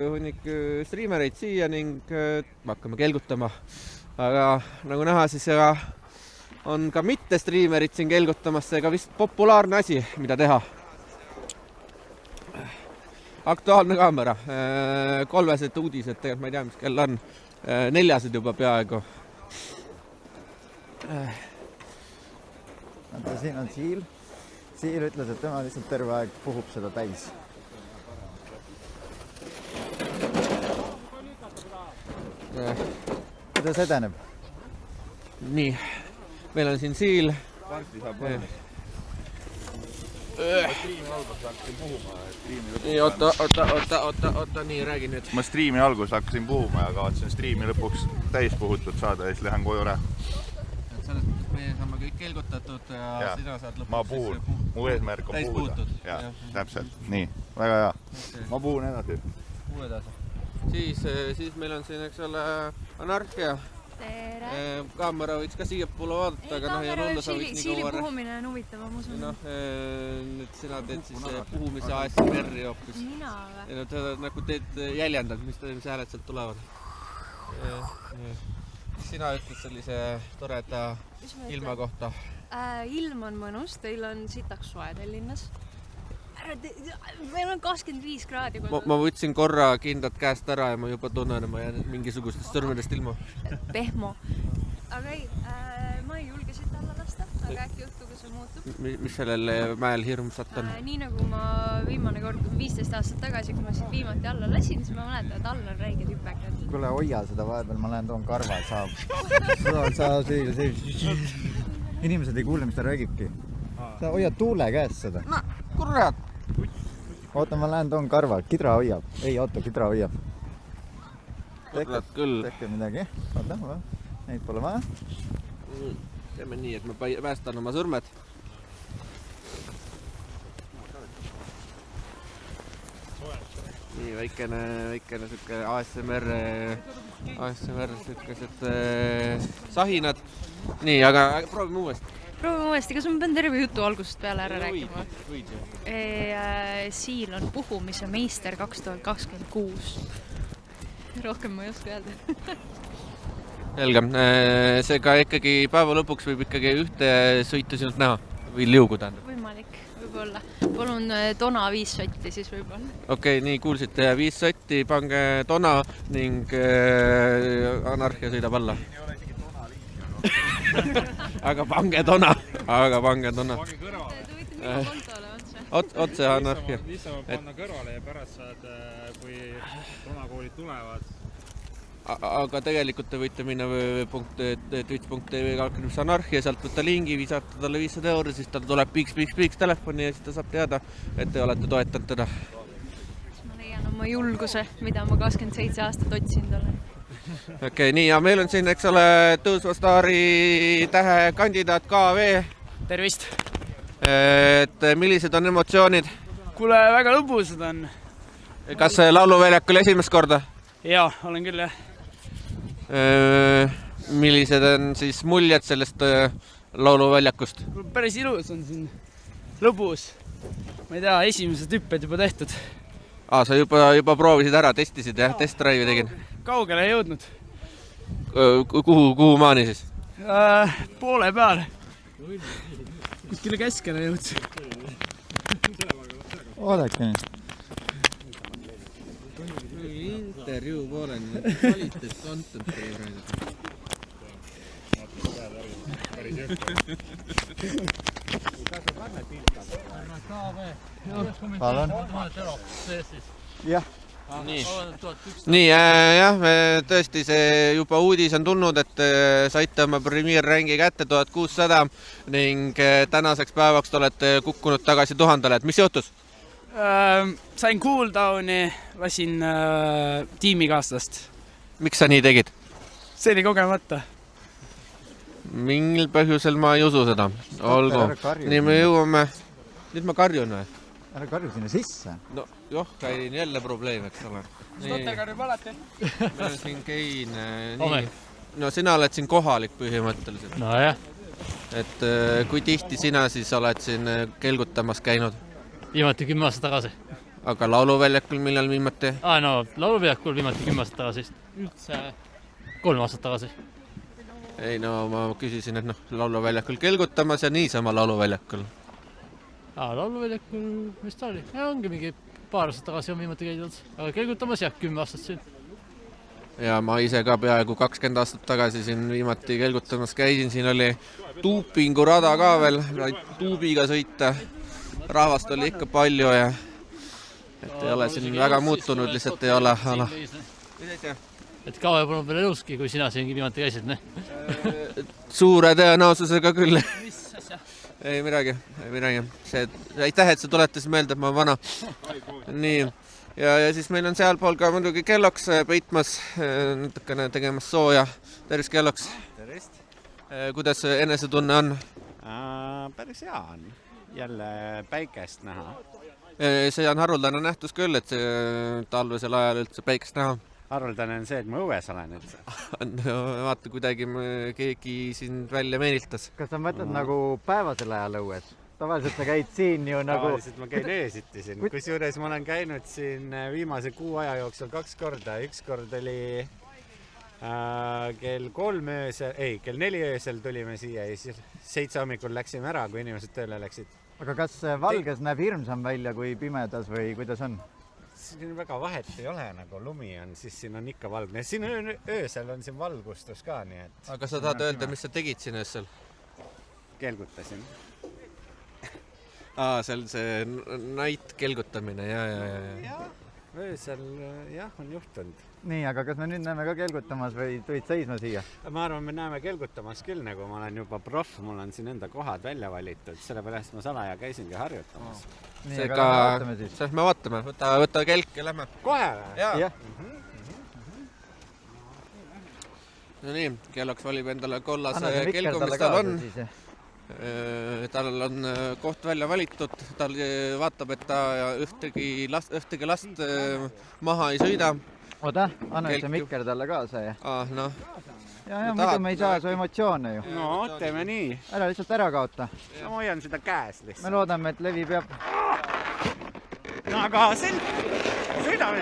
Hunnik striimereid siia ning hakkame kelgutama, aga nagu näha, siis on ka mitte striimerid siin kelgutamas, seega vist populaarne asi, mida teha. Aktuaalne kaamera, 3 uudised, tegelikult ma ei tea, mis kell on, 4 juba peaaegu. Siin on Siil. Siil ütles, et tema lihtsalt terve aeg puhub seda täis. Kuidas edeneb? Nii, meil on siin Siil. Oota, nii, räägi nüüd. Ma striimi alguses hakkasin puhuma ja kavatsen striimi lõpuks täis puhutud saada ja siis lähen koju ära. Selles mõttes meie saame kõik kelgutatud ja sina saad lõpuks. Ma puhun, mu eesmärk on puhuda. Ja, täpselt, nii, väga hea. Ma puhun edasi. Puhu edasi. Siis meil on siin, eks ole, Anarhia. Tere! Kaamera võiks ka siia poole vaadata, aga ei ole hullu, sa võiks nii Siili puhumine on huvitav, ma usun. Nüüd sina teed siis puhumise ASMR-i hoopis. Mina või? Nagu teed jäljendad, mis hääled sealt tulevad. Sina ütled sellise toreda ilma kohta? Ilm on mõnus, teil on sitaks soe Tallinnas. Meil on 25 kraadi. Ma võtsin korra kindad käest ära ja ma juba tunnen, et ma jään mingisugustest sõrmedest ilma. Pehmo. Aga ei, ma ei julge siit alla lasta, aga äkki õhtuga see muutub. Mis sellel mäel hirmsat on? Nii nagu ma viimane kord 15 aastat tagasi, kui ma siit viimati alla lasin, siis ma mäletan, et all on räige tüpekad. Kuule, hoia seda vahepeal, ma lähen toon karva, saab. Inimesed ei kuule, mis ta räägibki. Sa hoiad tuule käest seda. No, kurat! Oota, ma lähen toon karva, Kidra hoiab. Ei, oota, Kidra hoiab. Tehke midagi. Oota, neid pole vaja. Teeme nii, et ma päästan oma sõrmed. Nii, väikene siuke ASMR siukesed sahinad. Nii, aga proovime uuesti. Proovime uuesti, kas ma pean terve jutu algusest peale ära rääkima? Võid ju. Siil on puhumise meister 2026. Rohkem ma ei oska öelda. Selge. Seega ikkagi päeva lõpuks võib ikkagi ühte sõitu sinult näha või liugu tähendab. Võimalik, võib-olla. Palun tona 5 sotti siis võib-olla. Okei, nii kuulsite. 5 sotti, pange tona ning Anarhia sõidab alla. Aga pange tona. Pange kõrvale. Te võite minu kontole otse. Otse Anarhia. Lihtsalt panna kõrvale ja pärast saad, kui tonakoolid tulevad. Aga tegelikult te võite minna twitch.tv/, Anarhia, sealt võtta lingi, visata talle 500 €, siis tal tuleb piiks telefoni ja siis ta saab teada, et te olete toetanud teda. Siis ma leian oma julguse, mida ma 27 aastat otsinud olen. Okei, nii, ja meil on siin, eks ole, tõusva staari tähe kandidaat KV. Tervist! Et millised on emotsioonid? Kuule, väga lõbusad on. Kas lauluväljakul esimest korda? Jaa, olen küll, jah. Millised on siis muljed sellest lauluväljakust? Päris ilus on siin. Lõbus. Ma ei tea, esimesed hüpped juba tehtud. Sa juba proovisid ära, testisid, jah? Test-drive'i tegin? Kaugele ei jõudnud. Kuhu maani siis? Poole peale. Kuskile keskele jõudsin. Oodake. Intervjuu pooleni, kvaliteet content ei räägi. Palun. Jah. Nii, jah, tõesti see juba uudis on tulnud, et saite oma premierrängi kätte 1600 ning tänaseks päevaks te olete kukkunud tagasi 1000-le. Et mis juhtus? Sain cooldowni, lasin tiimikaaslast. Miks sa nii tegid? See oli kogemata. Mingil põhjusel ma ei usu seda. Olgu. Nii me jõuame. Nüüd ma karjun või? Ära karju sinna sisse. No joh, käin jälle probleem, eks ole. Stotter karjub alati. Meil on siin Kein. No sina oled siin kohalik põhimõtteliselt. No jah. Et kui tihti sina siis oled siin kelgutamas käinud? Viimati 10 aastat tagasi. aga lauluväljakul millal viimati? No lauluväljakul viimati 10 aastat tagasi, üldse 3 aastat tagasi. Ei no ma küsisin, et lauluväljakul kelgutamas ja niisama lauluväljakul. Lauluväljakul, mis ta oli? Ongi mingi paar aastat tagasi on viimati käidud, aga kelgutamas 10 aastat siin. Ja ma ise ka peaaegu 20 aastat tagasi siin viimati kelgutamas käisin, siin oli tuupingu rada ka veel, tuubiga sõita. Rahvast oli ikka palju ja et ei ole siin väga muutunud, lihtsalt ei ole. Et kaua polnud veel eluski, kui sina siin viimati käisid, ne? Suure tõenäosusega küll. Ei midagi. Aitäh, et sa tuletas meelde, et ma olen vana. Nii. Ja siis meil on sealpool ka muidugi kelloks peitmas, natukene tegemas sooja. Tervist kelloks. Tervist. Kuidas enesetunne on? Päris hea on. Jälle päikest näha. See on haruldane nähtus küll, et talvesel ajal üldse päikest näha. Haruldane on see, et ma õues olen üldse. Vaata, kuidagi keegi siin välja meeniltas. Kas sa mõtled nagu päevasel ajal õues? Tavaliselt sa käid siin ju nagu... Tavaliselt ma käin öösiti siin. Kusjuures ma olen käinud siin viimase kuu aja jooksul 2 korda. Üks kord oli kell 4 öösel tulime siia ja siis 7 hommikul läksime ära, kui inimesed tööle läksid. Aga kas valges näeb hirmsam välja kui pimedas või kuidas on? Siin väga vahet ei ole, nagu lumi on, siis siin on ikka valgne. Siin öösel on siin valgustus ka, nii et... Aga sa tahad öelda, mis sa tegid siin öösel? Kelgutasin. Seal see night kelgutamine, ja. Öösel jah, on juhtunud. Nii, aga kas me nüüd näeme ka kelgutamas või tulid seisma siia? Ma arvan, me näeme kelgutamas küll, nagu ma olen juba proff, mul on siin enda kohad välja valitud, sellepärast ma salaja käisingi harjutamas. Nii, aga vaatame siis. Me vaatame, võta kelk ja lähme. Kohe või? Jaa. No nii, kelloks valib endale kollase kelgu, mis tal on. Tal on koht välja valitud, tal vaatab, et ta ühtegi last maha ei sõida. Oda, anna see mikker talle kaasa ja. Noh. Ja muidu me ei saa su emotsioone ju. No, teeme nii. Ära lihtsalt ära kaota. Ma hoian seda käes lihtsalt. Me loodame, et levi peab. No aga sõidame.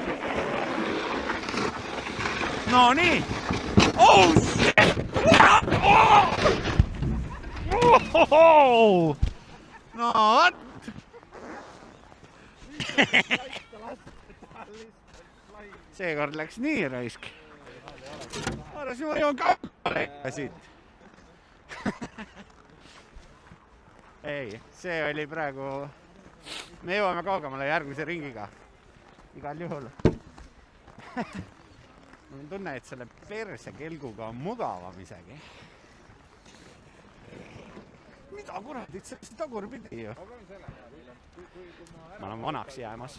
No nii. Oh shit! No what? Seekord läks nii raisk. Arvasin, ma joon kaupale siit. Ei, see oli praegu... Me jõuame kaugemale järgmise ringiga. Igal juhul. Ma tunne, et selle perse kelguga on mugavam isegi. Mida kuradit, see tagurpidi ju. Ma olen vanaks jäämas.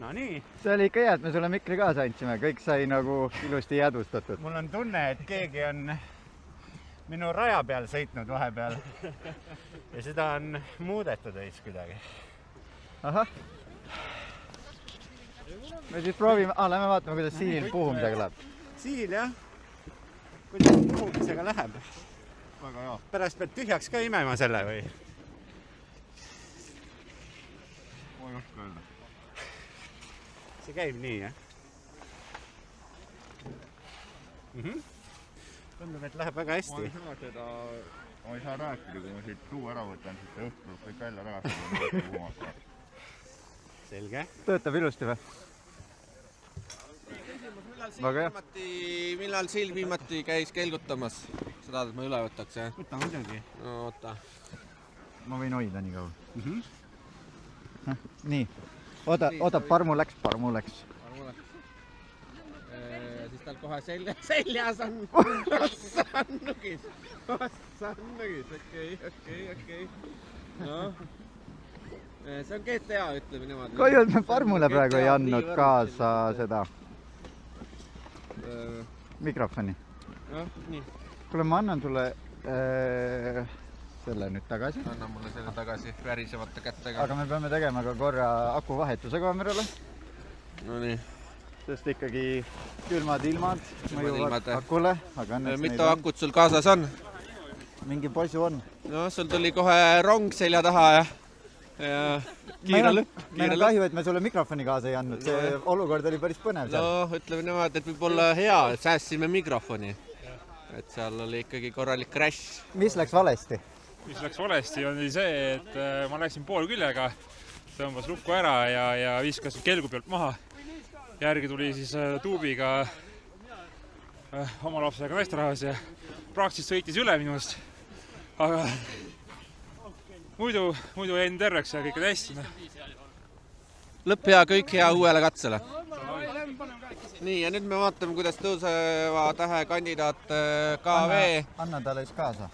No nii. See oli ikka hea, et me sulle mikri kaasa andsime. Kõik sai nagu ilusti jäädustatud. Mul on tunne, et keegi on minu raja peal sõitnud vahepeal. Ja seda on muudetud ees kuidagi. Ahah. Me siis proovime... lähme vaatame, kuidas siil puhumisega läheb. Siil, jah. Kuidas puhumisega läheb? Väga hea. Pärast pead tühjaks ka imema selle või? Ma ei oska öelda. See käib nii, jah? Tundub, et läheb väga hästi. Ma ei saa rääkida, kui ma siit suu ära võtan, siis see õhtul kõik välja tagasi. Selge. Töötab ilusti või? Millal siil viimati käis kelgutamas? Sa tahad, et ma üle võtaks, jah? Võta muidugi. No, oota. Ma võin hoida nii kaua. Nii. Oota, parmu läks. Siis tal kohe seljas on sannugis. Okei. No. See on GTA, ütleme niimoodi. Kahju, et me parmule praegu ei andnud kaasa seda mikrofoni. Nii. Kuule, ma annan sulle selle nüüd tagasi. Anna mulle selle tagasi värisevate kättega. Aga me peame tegema ka korra akuvahetuse kaamerale. No nii. Sest ikkagi külmad ilmad mõjuvad akule. Mitu akut sul kaasas on? Mingi poisu on. No sul tuli kohe rong selja taha ja kiire lõpp. Meil on kahju, et me sulle mikrofoni kaasa ei andnud. See olukord oli päris põnev seal. No ütleme niimoodi, et võib olla hea, et säästsime mikrofoni. Et seal oli ikkagi korralik crash. Mis läks valesti? Mis läks valesti oli see, et ma läksin poolküljega, tõmbas lukku ära ja viskas kelgu pealt maha. Järgi tuli siis tuubiga oma lapsega naisterahas ja praktiliselt sõitis üle minust. Aga muidu jäin terveks ja kõik on hästi. Lõpp hea, kõik hea uuele katsele. Nii, ja nüüd me vaatame, kuidas tõuseva tähe kandidaat KV. Anna talle siis kaasa.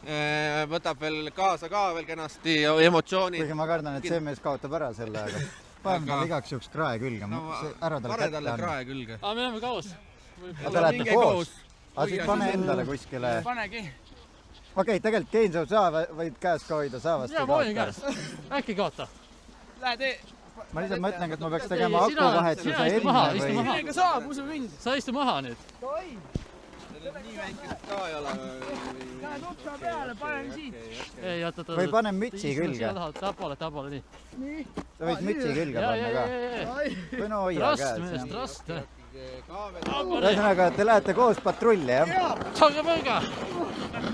Võtab veel kaasa ka veel kenasti emotsioonid. Kuigi ma kardan, et see mees kaotab ära selle, aga paneme talle igaks juhuks krae külge. Pane talle krae külge. Me oleme koos. Te lähete koos? Aga siis pane endale kuskile. Panegi. Okei, tegelikult Keinsu sa võid käes ka hoida, sa vast ei kaota. Ma hoidin käes. Äkki kaota. Lähe tee. Ma lihtsalt mõtlen, et ma peaks tegema akuvahetuse enne või... Millega saab, usu mind. Sa istu maha nüüd. Nii väikest ka ei ole. Lähed otsa peale, panen siit. Ei, oot. Või panen mütsi külge. Tapoole, nii. Nii. Sa võid mütsi külge panna ka. Või no hoia käes. Trast. Ühesõnaga, te lähete koos patrulli, jah? Saage põrga!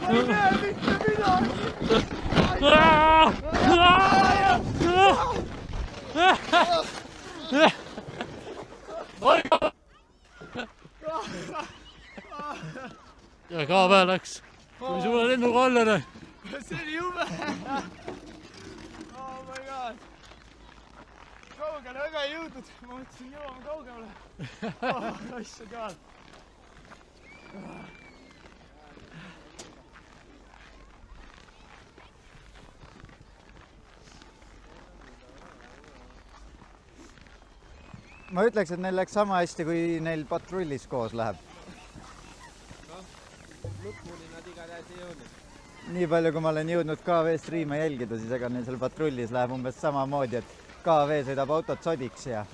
Ma ei näe mitte midagi! Ja KV läks. Kui sulle lennuga allane. See oli jube! Oh my god! Kaugele väga ei jõudnud. Ma mõtlesin, jõuame kaugemale. Asja ka. Ma ütleks, et neil läks sama hästi, kui neil patrullis koos läheb. Lõpuni nad igatahes ei jõudnud. Nii palju, kui ma olen jõudnud KV striime jälgida, siis ega neil seal patrullis läheb umbes samamoodi, et KV sõidab autot sodiks ja...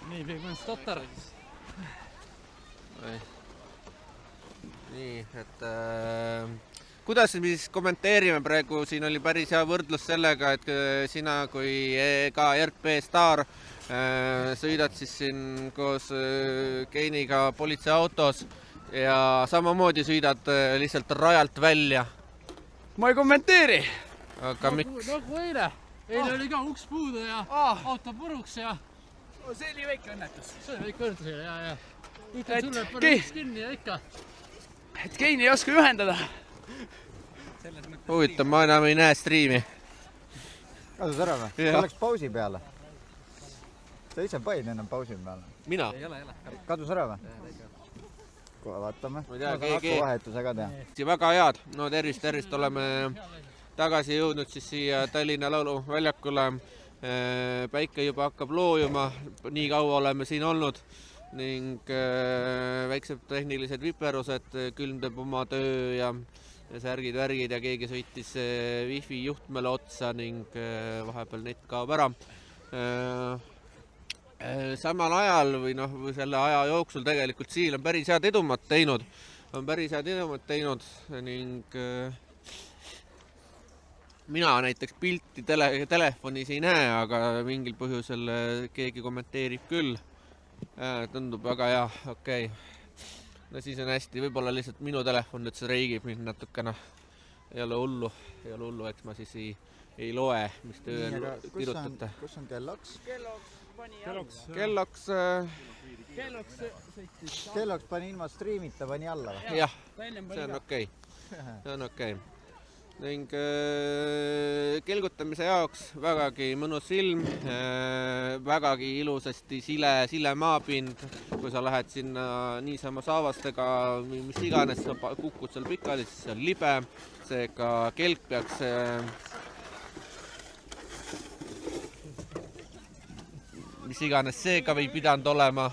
Nii, pigem stotter. Nii, et... Kuidas me siis kommenteerime praegu, siin oli päris hea võrdlus sellega, et sina kui ka RP Star sõidad siis siin koos Keiniga politseiautos ja samamoodi sõidad lihtsalt rajalt välja. Ma ei kommenteeri. Aga miks? Nagu eile. Eile oli ka uks puudu ja auto puruks ja... See oli väike õnnetus. See oli väike õnnetus, ja. Ütlen sulle, et pane uks kinni ja ikka. Et Keini ei oska juhendada. Huvitav, ma enam ei näe striimi. Kadus ära või? See läks pausi peale. Sa ise panid ennem pausi peale. Mina? Kadus ära või? Kohe vaatame. Ma tea, akuvahetuse ka teha. Väga head. No tervist. Oleme tagasi jõudnud siis siia Tallinna Lauluväljakule. Päike juba hakkab loojuma. Nii kaua oleme siin olnud. Ning väiksed tehnilised viperused. Külm teeb oma töö ja särgid-värgid ja keegi sõitis wifi juhtmele otsa ning vahepeal net kaob ära. Samal ajal või selle aja jooksul tegelikult Siil on päris head edumat teinud. Ning mina näiteks pilti telefonis ei näe, aga mingil põhjusel keegi kommenteerib küll. Tundub väga hea, okei. No siis on hästi, võib-olla lihtsalt minu telefon nüüd see reigib mind natukene. Ei ole hullu, eks ma siis ei loe, mis te kirjutate. Kus on kelloks? Kelloks pani ilma striimita, pani alla või? Jah, see on okei. Ning kelgutamise jaoks vägagi mõnus ilm, vägagi ilusasti sile maapind. Kui sa lähed sinna niisama saavastega, mis iganes, sa kukud seal pikali, siis see on libe. Seega kelk peaks mis iganes seega või pidanud olema.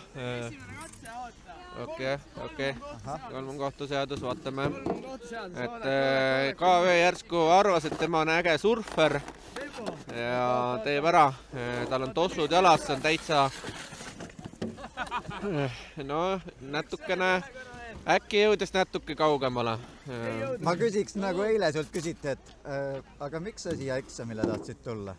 Okei. Kolmankohtuseadus, vaatame. et KV järsku arvas, et tema on äge surfer ja teeb ära. Tal on tossud jalas, see on täitsa natukene, äkki jõudes natuke kaugemale. Ma küsiks nagu eile sult küsiti, et aga miks sa siia eksamile tahtsid tulla?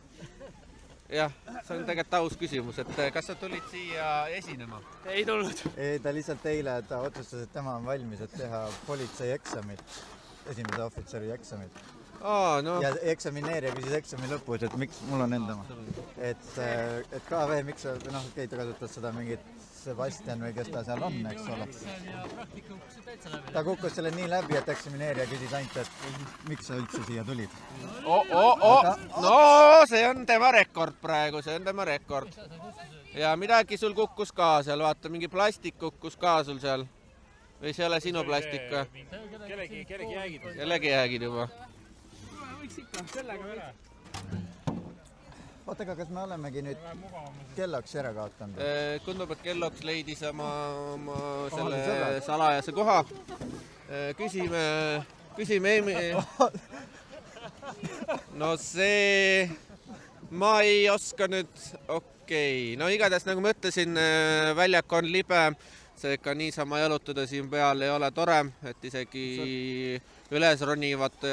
Jah, see on tegelikult aus küsimus, et kas sa tulid siia esinema? Ei tulnud. Ei, ta lihtsalt eile, ta otsustas, et tema on valmis, et teha politsei eksamit, esimese ohvitseri eksamit. No. Ja eksamineerija küsis eksami lõpus, et miks mul on enda et KV, miks sa, okei, ta kasutas seda mingit Sebastian või kes ta seal on, eks ole. Ta kukkus selle nii läbi, et eksamineerija küsis ainult, et miks sa üldse siia tulid. No, see on tema rekord praegu, see on tema rekord. Ja midagi sul kukkus ka seal, vaata, mingi plastik kukkus ka sul seal. Või see ole sinu plastik või? Kellegi jäägid juba. Võiks ikka sellega veel. Oota, aga kas me olemegi nüüd Kelloksi ära kaotanud? Tundub, et Kelloks leidis oma selle salajase koha. Küsime No see, ma ei oska nüüd, okei. No igatahes nagu ma ütlesin, väljak on libe, seega niisama jalutada siin peal ei ole tore, et isegi üles ronivad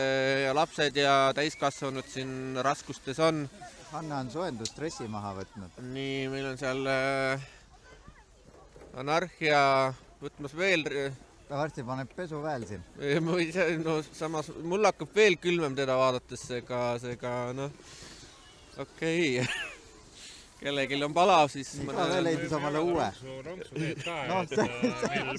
lapsed ja täiskasvanud siin raskustes on. Hanna on soojendustressi maha võtnud. Nii, meil on seal anarhia võtmas veel. Ta varsti paneb pesuväel siin. No samas, mul hakkab veel külmem teda vaadates, seega okei. Kellegil on palav, siis... Ta veel leidis omale uue.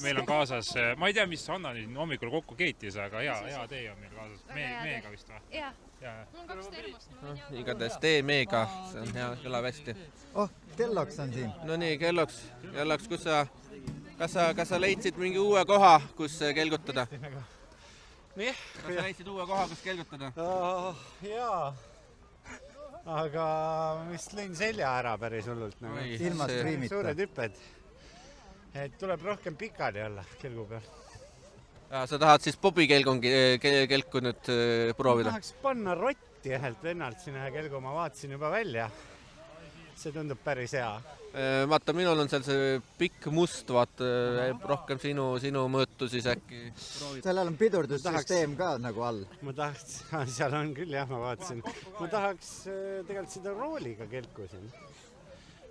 Meil on kaasas, ma ei tea, mis Hanna hommikul kokku keetis, aga hea tee on meil kaasas. Meega vist või? Jah. Mul on 2 termost. Igatahes tee meega, see on hea, kõlab hästi. Kelloks on siin. No nii, Kelloks, kus kas sa leidsid mingi uue koha, kus kelgutada? Nii? Kas sa leidsid uue koha, kus kelgutada? Jaa. Aga ma vist lõin selja ära päris hullult. Ilma striimita. Suured hüpped. Et tuleb rohkem pikali olla kelgu peal. Sa tahad siis Bobi kelku nüüd proovida? Ma tahaks panna rotti ühelt vennalt sinna kelgu, ma vaatasin juba välja. See tundub päris hea. Vaata, minul on seal see pikk must, vaata, rohkem sinu mõõtu siis äkki. Sellel on pidurdussüsteem ka nagu all. Ma tahaks, seal on küll jah, ma vaatasin. Ma tahaks tegelikult seda rooliga kelku siin.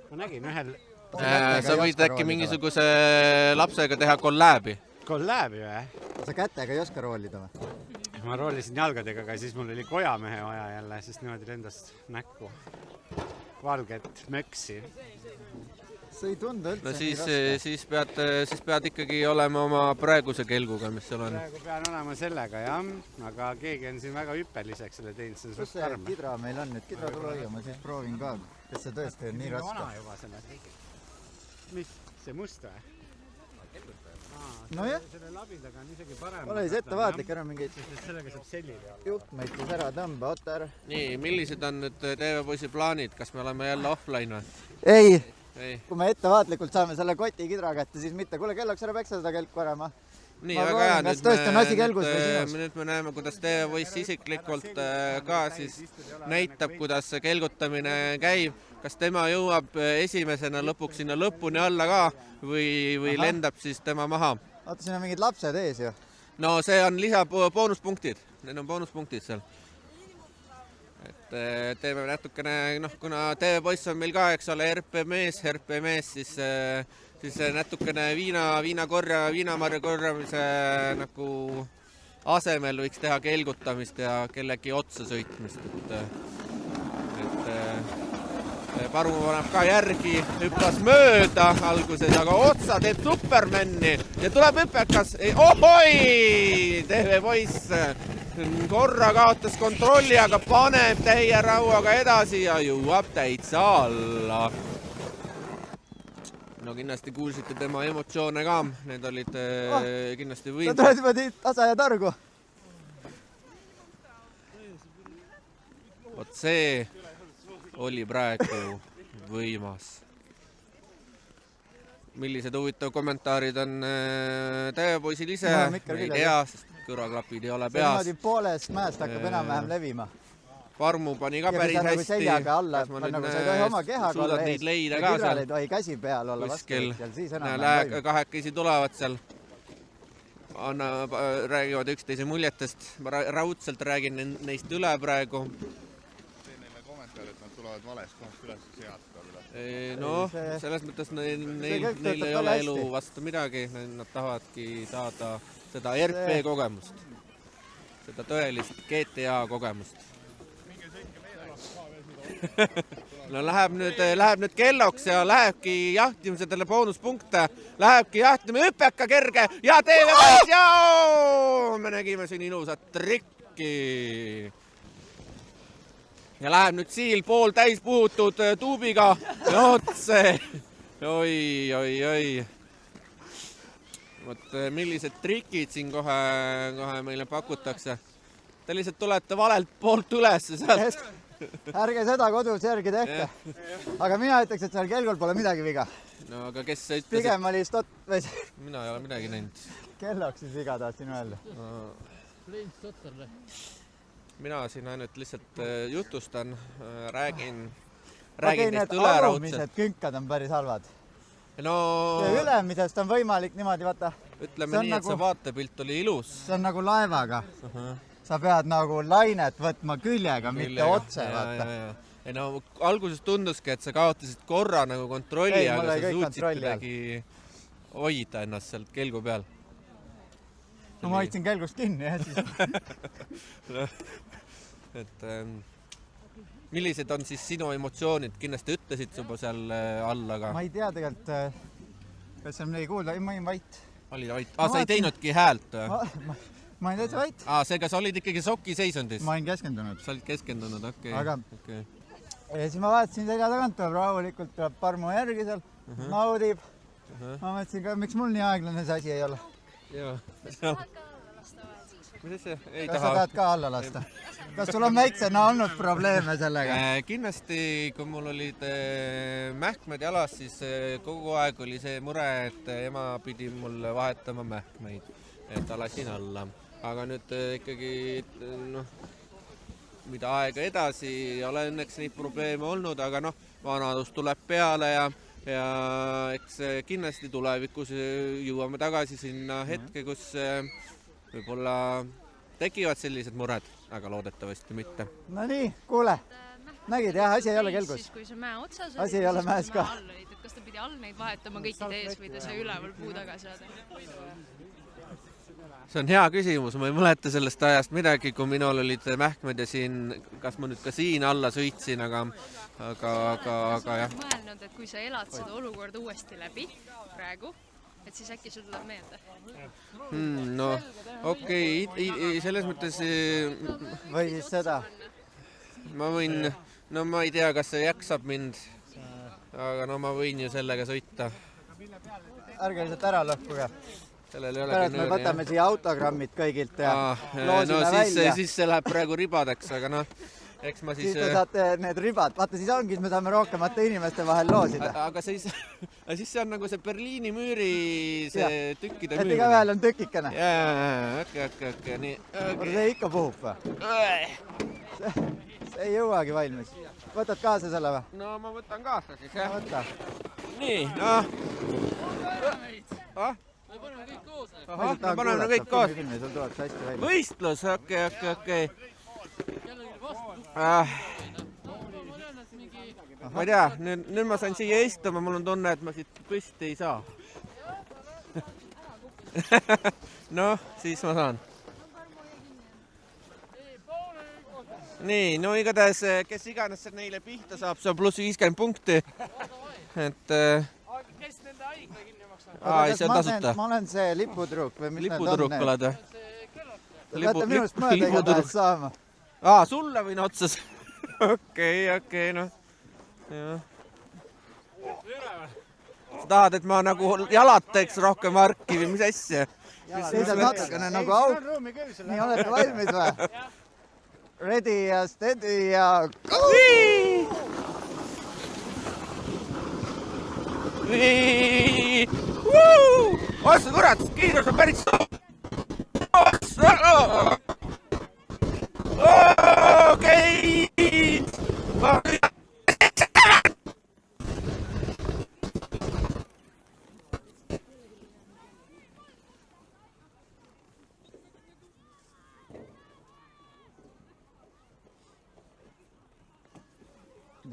Ma nägin ühel... Sa võid äkki mingisuguse lapsega teha kollääbi. Kollääbi või? Sa kätega ei oska roolida või? Ma roolisin jalgadega, aga siis mul oli kojamehe vaja jälle, sest niimoodi lendast näkku. Valget möksi. See ei tundu üldse nii raske. Siis pead ikkagi olema oma praeguse kelguga, mis seal on. Praegu pean olema sellega, jah. Aga keegi on siin väga hüppeliseks selle teinud. Kus see kidra meil on nüüd? Kidra tule hoia, ma siis proovin ka. Kas see tõesti on nii raske? Vana juba selle. Mis? See must või? No jah. Selle labidaga on isegi parem. Ole siis ettevaatlik, ära mingeid sellega saab sellile olla. juhtmeid siis ära tõmba, oota ära. Nii, millised on nüüd TV-poisi plaanid? Kas me oleme jälle offline või? Ei. Kui me ettevaatlikult saame selle koti kidra kätte, siis mitte. Kuule, Kelloks ära peksa seda kelku ära, ma. Nii, väga hea. Kas tõesti on asi kelgus või sinus? Nüüd me näeme, kuidas TV-poiss isiklikult ka siis näitab, kuidas kelgutamine käib. Kas tema jõuab esimesena lõpuks sinna lõpuni alla ka või lendab siis tema maha? Oota, siin on mingid lapsed ees ju. No see on boonuspunktid. Need on boonuspunktid seal. Et teeme natukene, kuna TV-poiss on meil ka, eks ole, RP mees, siis natukene viinamarja korjamise nagu asemel võiks teha kelgutamist ja kellegi otsa sõitmist. Paru paneb ka järgi, hüppas mööda alguses, aga otsa teeb Supermani ja tuleb hüpekas. Ohoi! TV-poiss korra kaotas kontrolli, aga paneb täie rauaga edasi ja jõuab täitsa alla. No kindlasti kuulsite tema emotsioone ka, need olid kindlasti võimsad. Sa tuled juba tasa ja targu. Vot see oli praegu võimas. Millised huvitav kommentaarid on TV-poisil ise? Ei tea, sest kõrvaklapid ei ole see peas. niimoodi poolest mäest hakkab enam-vähem levima. Parmu pani ka Ja päris kui sa nagu hästi. seljaga alla, Kas ma nagu nüüd sa ei tohi oma kehaga suudad olla neid ees, leida ja ka kirral seal ei tohi käsi peal olla kuskil. vastuvõtjal, siis enam-vähem toimub. Kahekesi tulevad seal. Räägivad üksteise muljetest. Ma raudselt räägin neist üle praegu. Tee neile kommentaar, et nad tulevad valest kohast üles ja sealt ka üles. No, selles mõttes neil ei ole elu vastu midagi. Nad tahavadki saada seda RP kogemust. Seda tõelist GTA kogemust. No läheb nüüd kelloks ja lähebki jahtima selle boonuspunkte. Lähebki jahtima hüpeka kerge ja teeme päris ja me nägime siin ilusat trikki. Ja läheb nüüd siil pool täis puhutud tuubiga ja otse. Oi. Vot millised trikid siin kohe meile pakutakse. Te lihtsalt tulete valelt poolt üles sealt. Ärge seda kodus järgi tehke. Aga mina ütleks, et seal kelgul pole midagi viga. No aga kes see ütles, Pigem oli mina ei ole midagi näinud. kelloks siis viga tahtsin öelda. Mina siin ainult lihtsalt jutustan, räägin Okei, neist need üleraudselt. alumised künkad on päris halvad. No Ja ülemisest on võimalik niimoodi, vaata, ütleme nii, et see vaatepilt oli ilus. see on nagu laevaga. Sa pead nagu lainet võtma küljega, mitte otse, vaata. Ei no alguses tunduski, et sa kaotasid korra nagu kontrolli, Ei, mul aga oli sa kõik suutsid kontrolli all. kuidagi hoida ennast sealt kelgu peal. No ma hoidsin kelgust kinni ja siis Et millised on siis sinu emotsioonid? Kindlasti ütlesid juba seal all, aga ma ei tea tegelikult, kas on midagi kuulda, ma olin vait. oli vait. Sa ei teinudki häält? Ma olin täitsa vait. Seega sa olid ikkagi sokiseisundis? Ma olin keskendunud. Sa olid keskendunud, okei. Aga ja siis ma vaatasin selja tagant, tuleb rahulikult, tuleb Parmu järgi seal, naudib. Ma mõtlesin ka, miks mul nii aeglane see asi ei ole. Jaa. Mis asja? Ei Kas sa taha. tahad ka alla lasta? Kas sul on väiksena olnud probleeme sellega? Kindlasti, kui mul olid mähkmed jalas, siis kogu aeg oli see mure, et ema pidi mul vahetama mähkmeid, et lasin alla. Aga nüüd ikkagi, mida aega edasi, ei ole õnneks neid probleeme olnud, aga vanadus tuleb peale ja eks kindlasti tulevikus jõuame tagasi sinna hetke, kus võib-olla tekivad sellised mured, aga loodetavasti mitte. No nii, kuule, nägid jah, asi ei ole kelgus. Siis kui see mäe otsas Asi ei ole mäes ka. Kas ta pidi all neid vahetama kõikide ees või ta sai üleval puu taga saada? See on hea küsimus, ma ei mäleta sellest ajast midagi, kui minul olid mähkmed ja siin, kas ma nüüd ka siin alla sõitsin, aga jah. Mõelnud, et kui sa elad seda olukorda uuesti läbi praegu, et siis äkki sul tuleb meelde? No okei, selles mõttes või siis seda. Ma võin, ma ei tea, kas see jaksab mind, aga ma võin ju sellega sõita. Ärge lihtsalt ära lõhkuge. Pärast me võtame siia autogrammid kõigilt ja loosime välja. Siis see läheb praegu ribadeks, aga eks ma siis... Siis te saate need ribad. Vaata, siis ongi, me saame rohkemate inimeste vahel loosida. Aga siis see on nagu see Berliini müüri see tükkide müür. Et iga vähel on tükikene. Jaa, okei, nii. See ikka puhub või? See ei jõuagi valmis. Võtad kaasa selle või? No ma võtan kaasa siis, jah. Võta. Nii, me paneme kõik koos. Sul tuleb see hästi välja. Võistlus, okei. Ma ei tea, nüüd ma sain siia istuma, mul on tunne, et ma siit püsti ei saa. Noh, siis ma saan. Nii, no igatahes, kes iganes neile pihta saab, see on pluss 50 punkti. Et... Kes nende haigla kinni maksab? Ei, see on tasuta. Ma olen see liputruuk või mis need on? Liputruuk oled või? Peate minust mõelda igatahes saama. Sulle võin otsas. Okei, noh. Sa tahad, et ma nagu jalad teeks rohkem arki või mis asja? Siis on natukene nagu auk. Nii, olete valmis või? Ready ja steady ja... Ossa kurat, kiirus on päris... Ossa!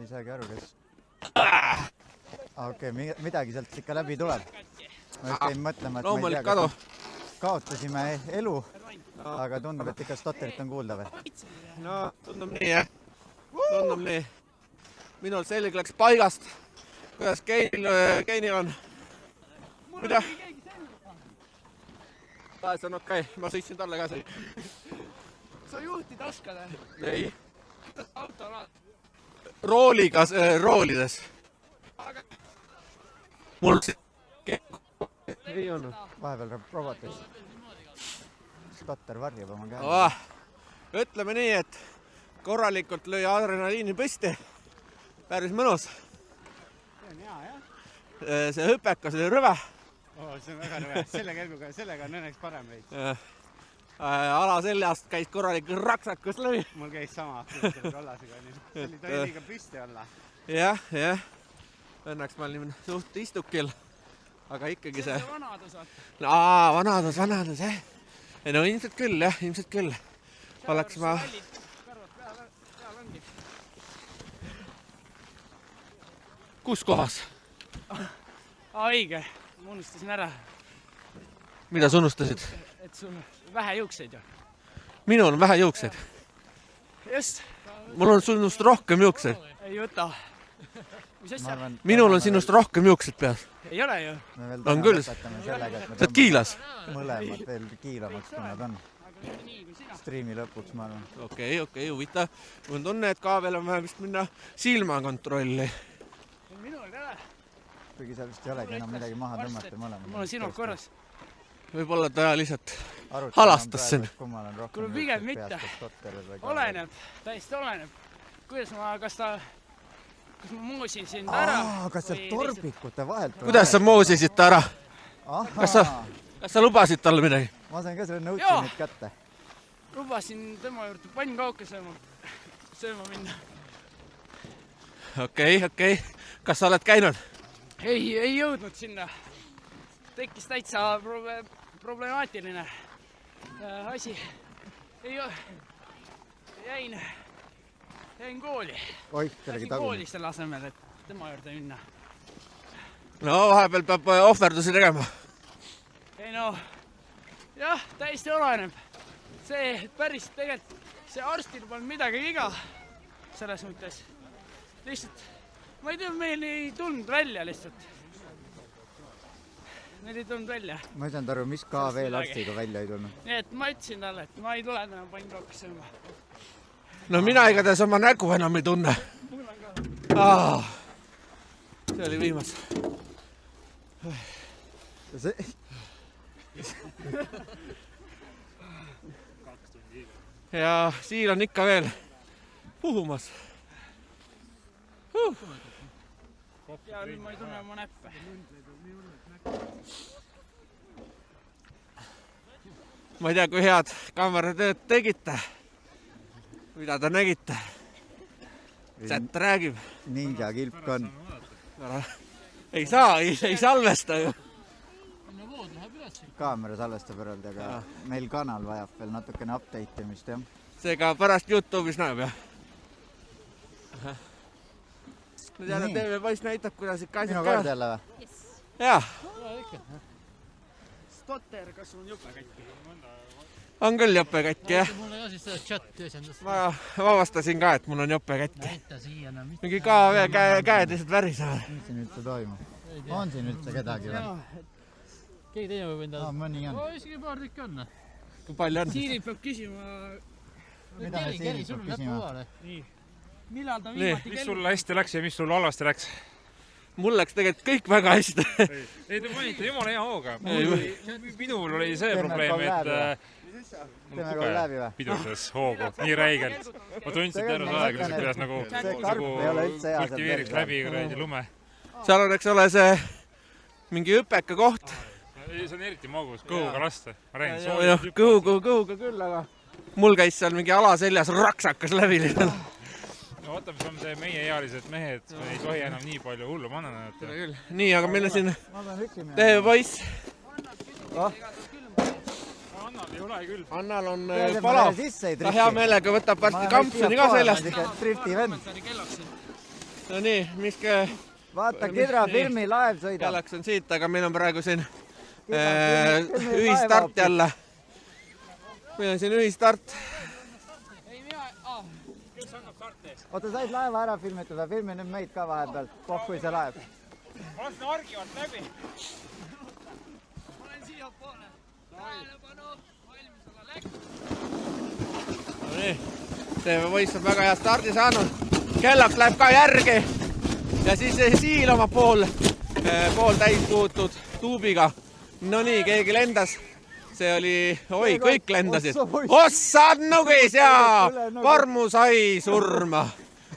ei saagi aru, kes. Okei, midagi sealt ikka läbi tuleb. Ma just käin mõtlema, et loomulik kadu. Kaotasime elu, aga tundub, et ikka stotterit on kuulda veel. No, tundub nii, jah. Tundub nii. Minul selg läks paigast. Kuidas Keinil on? Mida? See on okei. Ma sõitsin talle ka siin. Sa juhtid oskad? Ei. Autolaad. Rooliga, roolides. Mul ei olnud. Vahepeal robotis. Stotter varjab oma käe. Ütleme nii, et korralikult lõi adrenaliini püsti. Päris mõnus. See on hea, jah? See hüpekas oli rüve. See on väga rüve. Sellega on õnneks parem veits. Ala seljast käis korralik raksakus läbi. Mul käis sama selle kollasega. See oli liiga püsti olla. Jah. Õnneks ma olin suht istukil. Aga ikkagi see... Vanadus, jah. No ilmselt küll, jah, ilmselt küll. Oleks ma... Kus kohas? Õige, ma unustasin ära. Mida sa unustasid? Et sul vähe juukseid ju. Minul on vähe juukseid. Just. Mul on sinust rohkem juukseid. Ei võta. Mis asja? Minul on sinust rohkem juukseid peas. Ei ole ju. On küll. Sa oled kiilas? Mõlemad veel kiilamaks, kui nad on. Striimi lõpuks, ma arvan. Okei, huvitav. Mul on tunne, et ka veel on vaja vist minna silmakontrolli. Minul ka. Kuigi seal vist ei olegi enam midagi maha tõmmata mõlemad. Mul on sinul korras. Võib-olla ta lihtsalt halastas siin. Kuule, pigem mitte. Oleneb, täiesti oleneb. Kuidas ma, kas ma moosin sind ära? Kas see torbikute vahelt? Kuidas sa moosisid ta ära? Kas sa lubasid talle midagi? Ma sain ka selle nõutsinit kätte. Lubasin tema juurde pannkauke sööma minna. Okei. Kas sa oled käinud? Ei jõudnud sinna. Tekkis täitsa problemaatiline asi. Jäin kooli. Läksin kooli selle asemel, et tema juurde minna. No vahepeal peab ohverdusi tegema. Ei no, jah, täiesti oleneb. See päris tegelikult, see arstil polnud midagi viga selles mõttes. Lihtsalt, ma ei tea, meil ei tulnud välja lihtsalt. Meil ei tulnud välja. Ma ei saanud aru, mis ka veel arstiga välja ei tulnud. Nii et ma ütlesin talle, et ma ei tule enam pannkauke sööma. No mina igatahes oma nägu enam ei tunne. See oli viimas. Ja Siil on ikka veel puhumas. Ja nüüd ma ei tunne oma näppe. Ma ei tea, kui head kaameratööd tegite. Mida te nägite? Chat räägib. Ninja kilp on. Ei saa, ei salvesta ju. Kaamera salvestab eraldi, aga meil kanal vajab veel natukene update imist, jah. Seega pärast YouTube'is näeb, jah? Nüüd jälle TV-poiss näitab, kuidas ikka asjad käivad. Minu kord jälle või? Jah. Stotter, kas sul on jupe katki? On küll jope katki, jah. Mulle ka siis seda chat ühendust. Ma vabastasin ka, et mul on jope katki. Mingi KV käed lihtsalt värisevad. Mis siin üldse toimub? On siin üldse kedagi või? Keegi teine võib enda... Mõni on. Isegi paar tükki on. Kui palju on? Siiri peab küsima... Mida Siiri peab küsima? Nii. Millal ta viimati mis sul hästi läks ja mis sul halvasti läks? Mul läks tegelikult kõik väga hästi. Ei, te panite jumala hea hooga. Minul oli see probleem, et Teeme kogu läbi või? Pidurdas hoogu, nii räigelt. Ma tundsin terve aeg, kuidas nagu kultiveeriks läbi lume. Seal on, eks ole, see mingi hüpeka koht. See on eriti magus, kõhuga lasta. Ma räägin, kõhuga küll, aga mul käis seal mingi alaseljas raksakas läbi lihtsalt. No vaata, mis on see meieealised mehed, me ei tohi enam nii palju hullu manna näidata. Nii, aga meil on siin TV-poiss. Annal ei ole küll. Annal on palav. Ta hea meelega võtab varsti kampsuni ka seljast. Drifti vend. No nii, mis vaata, Kidra filmi laev sõidab. Kellaks on siit, aga meil on praegu siin ühistart jälle. Meil on siin ühistart. Oota, said laeva ära filmitud, filmi nüüd meid ka vahepeal, kui see laev. Las nargivad läbi. Ma olen siia poole. Tähelepanu, valmis olla läks. No nii, see võist on väga hea stardi saanud. Kellaks läheb ka järgi. Ja siis Siil oma pool täis puutud tuubiga. No nii, keegi lendas. See oli, kõik lendasid. Ossad nugis ja Parmu sai surma.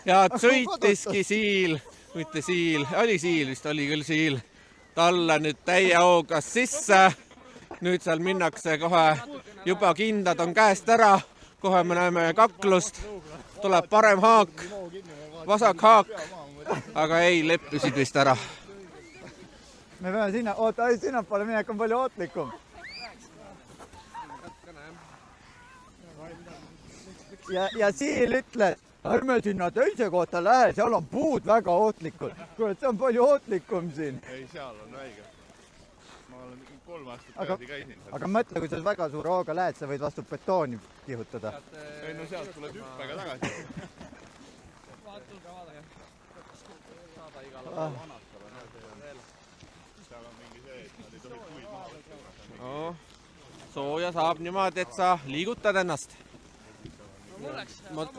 Ja sõitiski Siil, mitte Siil, oli Siil, vist oli küll Siil. Talle nüüd täie hoogas sisse. Nüüd seal minnakse kohe, juba kindad on käest ära. Kohe me näeme kaklust. Tuleb parem haak, vasak haak. Aga ei, leppisid vist ära. Me peame sinna, sinna poole minek on palju ootlikum. Ja Siil ütled, ärme sinna teise kohta lähe, seal on puud väga ootlikud. Kuule, see on palju ootlikum siin. Ei, seal on väige. Ma olen 3 aastat tagasi käisin. Aga mõtle, kui sa väga suure hooga lähed, sa võid vastu betooni kihutada. Ei, no sealt tuleb hüppega tagasi. Seal on mingi see, et nad ei tohi puid maha võtta. Sooja saab niimoodi, et sa liigutad ennast.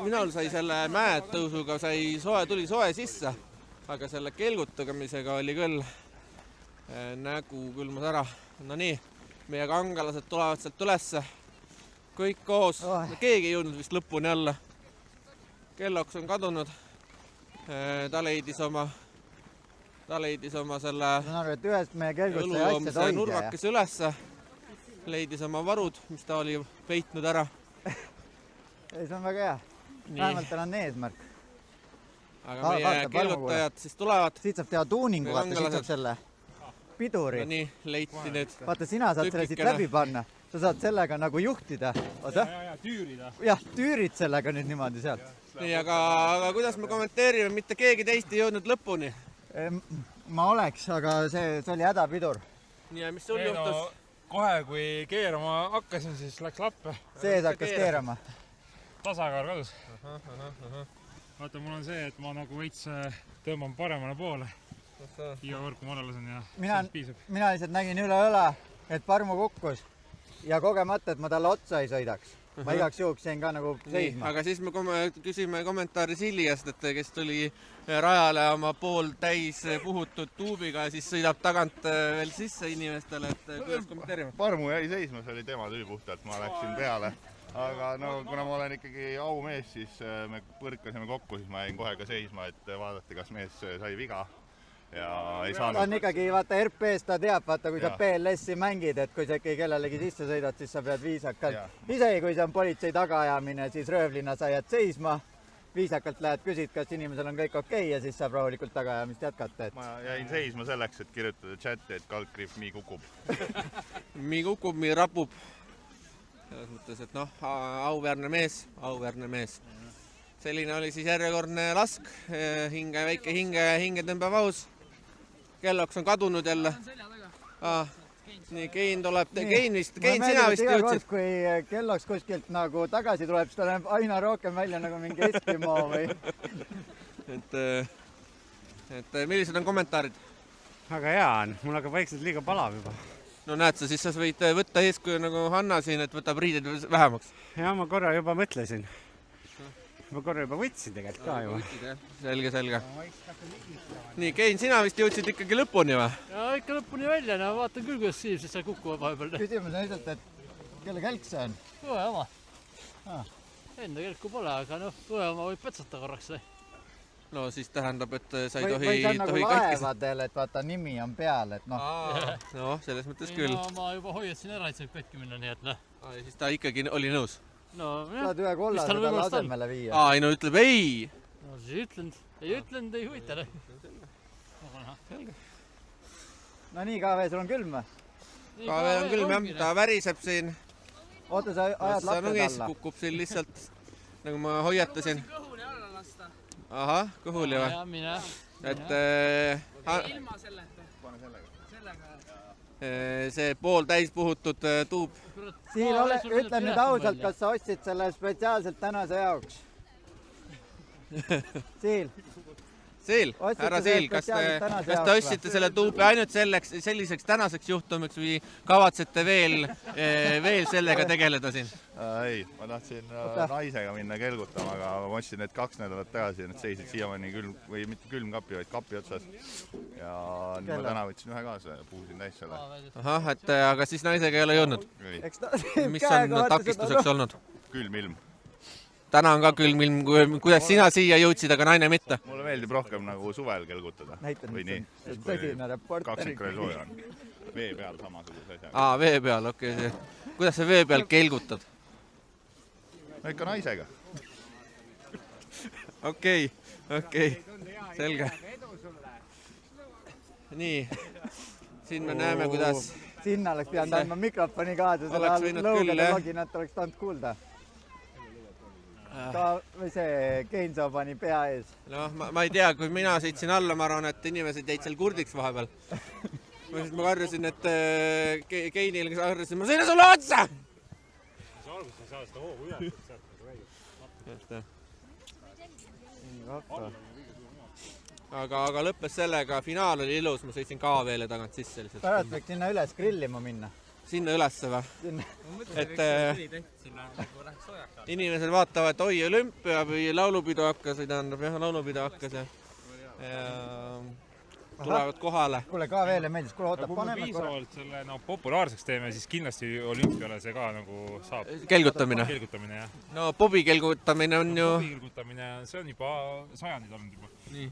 Minul sai selle mäed tõusuga tuli soe sisse, aga selle kelgutagamisega oli küll nägu külmas ära. No nii, meie kangelased tulevad sealt ülesse, kõik koos, keegi ei jõudnud vist lõpuni alla. Kelloks on kadunud, ta leidis oma selle nurgakese ülesse, leidis oma varud, mis ta oli peitnud ära. Ei, see on väga hea. Vähemalt tal on eesmärk. Aga meie kelgutajad siis tulevad. Siit saab teha tuuningu, vaata, siit saab selle piduri. No nii, leiti nüüd. Vaata, sina saad selle siit läbi panna. Sa saad sellega nagu juhtida. Ja tüürida. Jah, tüürid sellega nüüd niimoodi sealt. Nii, aga kuidas me kommenteerime, mitte keegi teist ei jõudnud lõpuni? Ma oleks, aga see oli hädapidur. Nii, ja mis sul juhtus? Kohe, kui keerama hakkasin, siis läks lappe. Sees hakkas keerama. Tasakaal kadus. Vaata, mul on see, et ma nagu veits tõmban paremale poole. Iga kord, kui madalasin ja sellest piisab. Mina lihtsalt nägin üle õla, et Parmu kukkus ja kogemata, et ma talle otsa ei sõidaks. Ma igaks juhuks jäin ka nagu seisma. Aga siis me küsime kommentaari Silli käest, et kes tuli rajale oma pool täis puhutud tuubiga ja siis sõidab tagant veel sisse inimestele, et kuidas kommenteerime? Parmu jäi seisma, see oli tema töö puhtalt, ma läksin peale. Aga no, kuna ma olen ikkagi aumees, siis me põrkasime kokku, siis ma jäin kohe ka seisma, et vaadata, kas mees sai viga ja ei saanud. On ikkagi, vaata RP-s ta teab, vaata kui sa PLS-i mängid, et kui sa ikkagi kellelegi sisse sõidad, siis sa pead viisakalt. Isegi kui see on politsei tagaajamine, siis röövlina sa jääd seisma, viisakalt lähed, küsid, kas inimesel on kõik okei ja siis saab rahulikult tagaajamist jätkata. Ma jäin seisma selleks, et kirjutada chati, et kaldkriip mi kukub. Mi kukub, mi rapub. Selles mõttes, et noh, auväärne mees. Selline oli siis järjekordne lask, väike hinge tõmbab aus. Kelloks on kadunud jälle. Nii, Kein tuleb, Kein sina vist jõudsid. Kui Kelloks kuskilt nagu tagasi tuleb, siis ta läheb aina rohkem välja nagu mingi Eskimo või. Et millised on kommentaarid? Väga hea on, mul hakkab vaikselt liiga palav juba. No näed sa, siis sa võid võtta eeskuju nagu Hanna siin, et võtab riided vähemaks. Ja ma korra juba mõtlesin. Ma korra juba võtsin tegelikult ka juba. Selge. Nii, Kein, sina vist jõudsid ikkagi lõpuni või? Ja ikka lõpuni välja, no vaatan küll, kuidas Siim siis sai kukkuva vahepeal. Küsimus on lihtsalt, et kelle kelk see on? Õe oma. Enda kelku pole, aga noh, õe oma võib petsata korraks. No siis tähendab, et sa ei tohi või see on nagu laevadel, et vaata nimi on peal, et noh. No, selles mõttes küll. Ma juba hoiatasin ära, et see võib katki minna, nii et noh. Ja siis ta ikkagi oli nõus. No, saad ühe kollase talle asemele viia. Ei, no ütleb ei. No siis ütlenud, ei huvita. No nii, KV, sul on külm või? KV on külm, jah. Ta väriseb siin. Oota, sa ajad lapsed alla. Kukub siin lihtsalt, nagu ma hoiatasin. ahah, kuhu oli või? Ja mine. Et ilma selleta. Sellega. see pool täis puhutud tuub. Siil, ütle nüüd ausalt, kas sa ostsid selle spetsiaalselt tänase jaoks? Siil. Siil, härra Siil, kas te ostsite selle tuubi ainult selliseks tänaseks juhtumiks või kavatsete veel sellega tegeleda siin? Ei, ma tahtsin naisega minna kelgutama, aga ma ostsin need 2 nädalat tagasi ja need seisid siiamaani mitte külmkapi, vaid kapi otsas. Ja ma täna võtsin ühe kaasa ja puhusin täis selle. Ahah, aga siis naisega ei ole jõudnud? Mis on takistuseks olnud? Külm ilm. Täna on ka külm ilm, kuidas sina siia jõudsid, aga naine mitte? Mulle meeldib rohkem nagu suvel kelgutada. Või nii, kui 20 kraadi sooja on. Vee peal samasuguse asjaga. Vee peal, okei. Kuidas sa vee peal kelgutad? No ikka naisega. Okei, selge. Nii, siin me näeme, kuidas... Sinna oleks pidanud andma mikrofoni kaasa, seda lõugade loginat oleks tahtnud kuulda. Või see Keinsoo pani pea ees. No, ma ei tea, kui mina sõitsin alla, ma arvan, et inimesed jäid seal kurdiks vahepeal. Ma karjusin, et Keinile karjusin, ma sõina sulle otsa! Sa alguses ei saa seda hoogu üle, sealt nagu aga lõppes sellega, finaal oli ilus, ma sõitsin KV-le tagant sisse lihtsalt. Pärast võiks sinna üles grillima minna. Sinna ülesse või? Et inimesed vaatavad, et oi, olümpia või laulupidu hakkas, või tähendab jah, laulupidu hakkas ja tulevad kohale. Kuule, KV-le meeldis, kuule, oota, kui me piisavalt selle populaarseks teeme, siis kindlasti olümpiale see ka nagu saab. Kelgutamine, jah. No Bobi kelgutamine on ju... Bobi kelgutamine, see on juba sajandid olnud juba. Nii.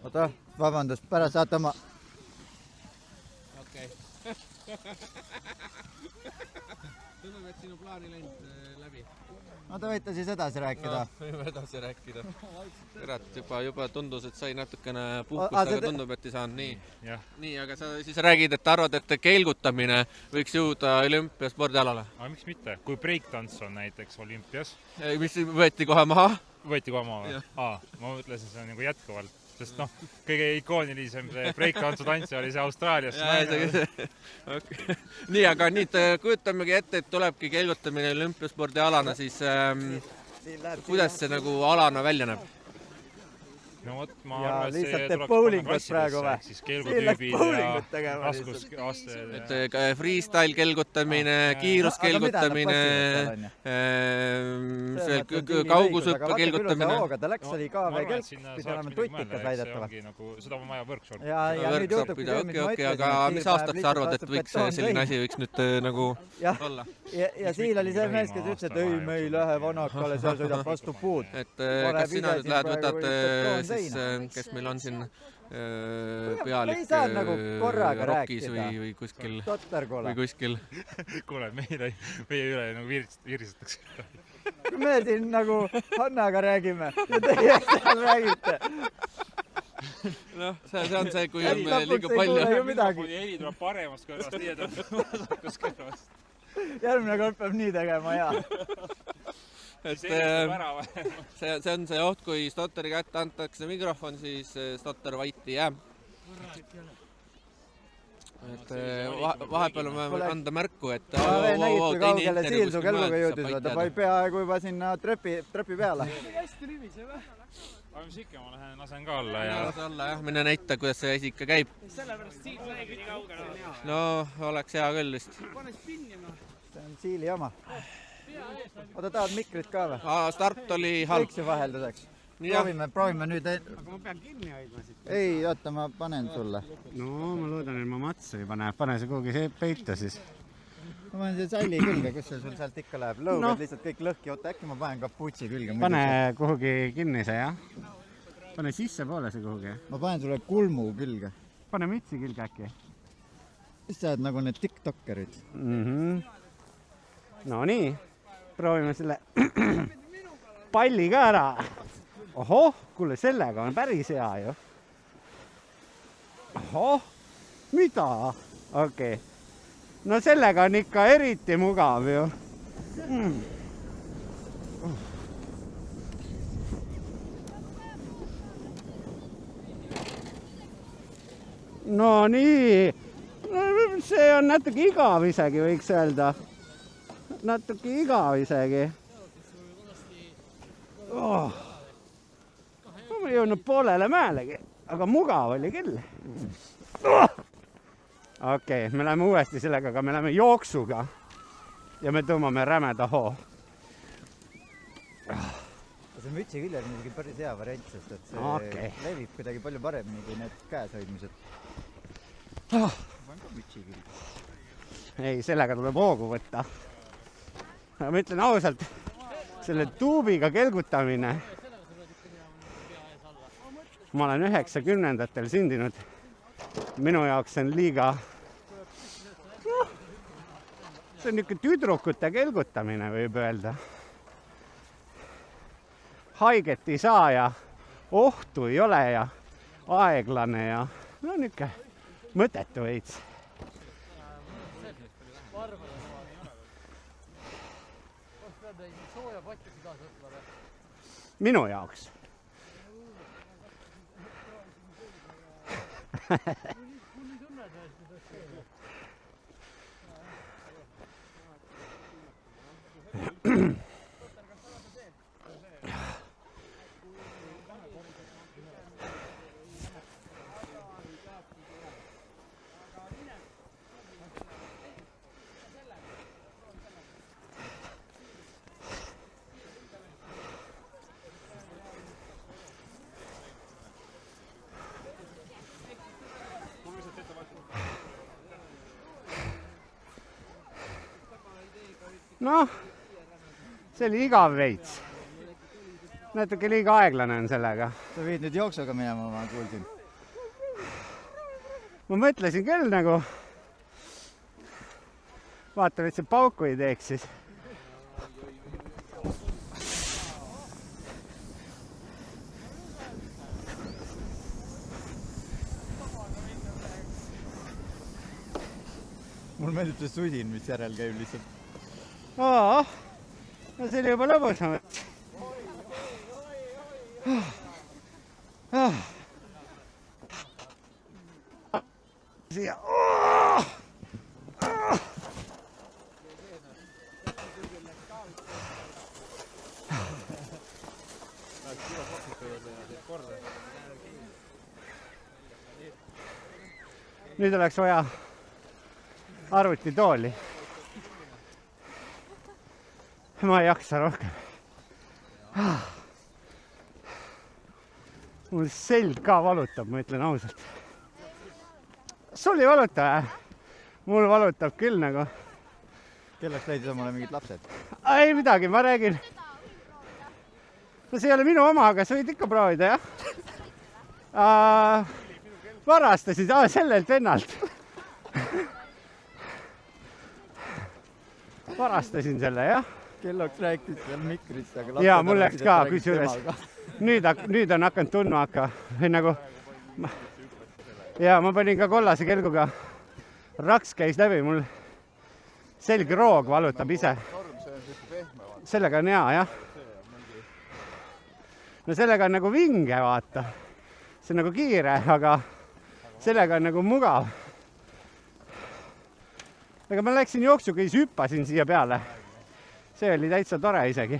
Oota, vabandust, pärast saate oma... Okei. Tundub, et sinu plaani läinud läbi. No te võite siis edasi rääkida. Võime edasi rääkida. Terat, juba tundus, et sai natukene puhkust, aga tundub, et ei saanud nii. Nii, aga sa siis räägid, et arvad, et kelgutamine võiks jõuda olümpiaspordialale? Aga miks mitte? Kui breaktants on näiteks olümpias. Mis võeti kohe maha? Võeti kohe maha või? Ma mõtlesin, see on nagu jätkuvalt. Sest kõige ikoonilisem breaktantsu tantsija oli see Austraalias. Nii, aga nüüd kujutamegi ette, et tulebki kelgutamine olümpiaspordi alana, siis kuidas see nagu alana välja näeb? No vot, ma arvan, et see tuleb panna klassidesse, siis kelgutüübid ja raskusaste. Freestyle kelgutamine, kiiruskelgutamine, kaugushüppe kelgutamine. Ta läks, oli KV kelk, pidi olema tutikas väidetavalt. Seda on vaja workshopi. Okei, aga mis aastaks sa arvad, et selline asi võiks nüüd nagu olla? Ja Siil oli see mees, kes ütles, et ei, me ei lähe vanakale, seal sõidab vastu puud. Kas sina nüüd lähed, võtad kes meil on siin pealik Rockis või kuskil. Kuule, meie üle nagu virisetakse. Kui me siin nagu Hannaga räägime ja teie seal räägite. Noh, see on see, kui on liiga palju. Heli tuleb paremast kõrvast, nii tuleb vasakust kõrvast. Järgmine kord peab nii tegema, jaa. See on see oht, kui Stotteri kätte antakse mikrofon, siis Stotter vait ei jää. Vahepeal on vaja anda märku, et nägid, kui kaugele Siil su kelguga jõudis, ta pai peaaegu juba sinna trepi peale. Hästi libise või? Aga mis ikka, ma lasen ka alla ja... Mine näita, kuidas see asi ikka käib. Sellepärast Siil näegi nii kaugele. No, oleks hea küll vist. Pane spinnima. See on Siili oma. Oota, tahad mikrit ka või? Start oli halb. Võiks ju vahelduseks. Proovime nüüd... Aga ma pean kinni hoidma siit. Ei, oota, ma panen sulle. No, ma loodan, et ma matsu ei pane. Pane see kuhugi peita siis. Ma panen see salli külge, kus see sul sealt ikka läheb. Lõugad lihtsalt kõik lõhki. Oota, äkki ma panen kaputsi külge. Pane kuhugi kinni see, jah? Pane sisse poole see kuhugi. Ma panen sulle kulmu külge. Pane mütsi külge äkki. Mis sa oled nagu need tiktokerid? No nii, proovime selle palli ka ära. Ohoh, kuule, sellega on päris hea ju. Ohoh, mida? Okei. No sellega on ikka eriti mugav ju. no nii, see on natuke igav isegi, võiks öelda. Natuke igav isegi. Oh. Ma ei jõudnud poolele mäelegi, aga mugav oli küll. Oh. Okei, me läheme uuesti sellega, aga me läheme jooksuga ja me tõmbame rämeda hoo. See mütsi külje on muidugi päris hea variant, sest et see levib kuidagi palju paremini kui need käes hoidmised. Ma olen ka mütsi külje. Ei, sellega tuleb hoogu võtta. Ma ütlen ausalt, selle tuubiga kelgutamine. Ma olen 90-ndatel sündinud. Minu jaoks on liiga... See on niisugune tüdrukute kelgutamine, võib öelda. Haiget ei saa ja ohtu ei ole ja aeglane ja no niisugune mõtetu veits. Minu jaoks. Noh, see oli igav veits. Natuke liiga aeglane on sellega. Sa võid nüüd jooksuga minema, ma kuulsin. Ma mõtlesin küll nagu, vaata, et see pauku ei teeks siis. Mul meeldib see susin, mis järel käib lihtsalt. No see oli juba lõbusam. Siia. Nüüd oleks vaja arvutitooli. Ma ei jaksa rohkem. Mul selg ka valutab, ma ütlen ausalt. Sul ei valuta, Mul valutab küll nagu. Kelleks leidis omale mingid lapsed? Ei midagi, ma räägin. No see ei ole minu oma, aga sa võid ikka proovida, jah? Varastasid sellelt vennalt. Varastasin selle, jah? Kelloks rääkis seal mikrisse, aga jaa, mul läks ka kusjuures. Nüüd on hakanud tundma hakka. Nagu... Ja ma panin ka kollase kelguga. Raks käis läbi, mul selgroog valutab ise. Sellega on hea, jah. No sellega on nagu vinge, vaata. See on nagu kiire, aga sellega on nagu mugav. Aga ma läksin jooksuga, siis hüppasin siia peale. See oli täitsa tore isegi.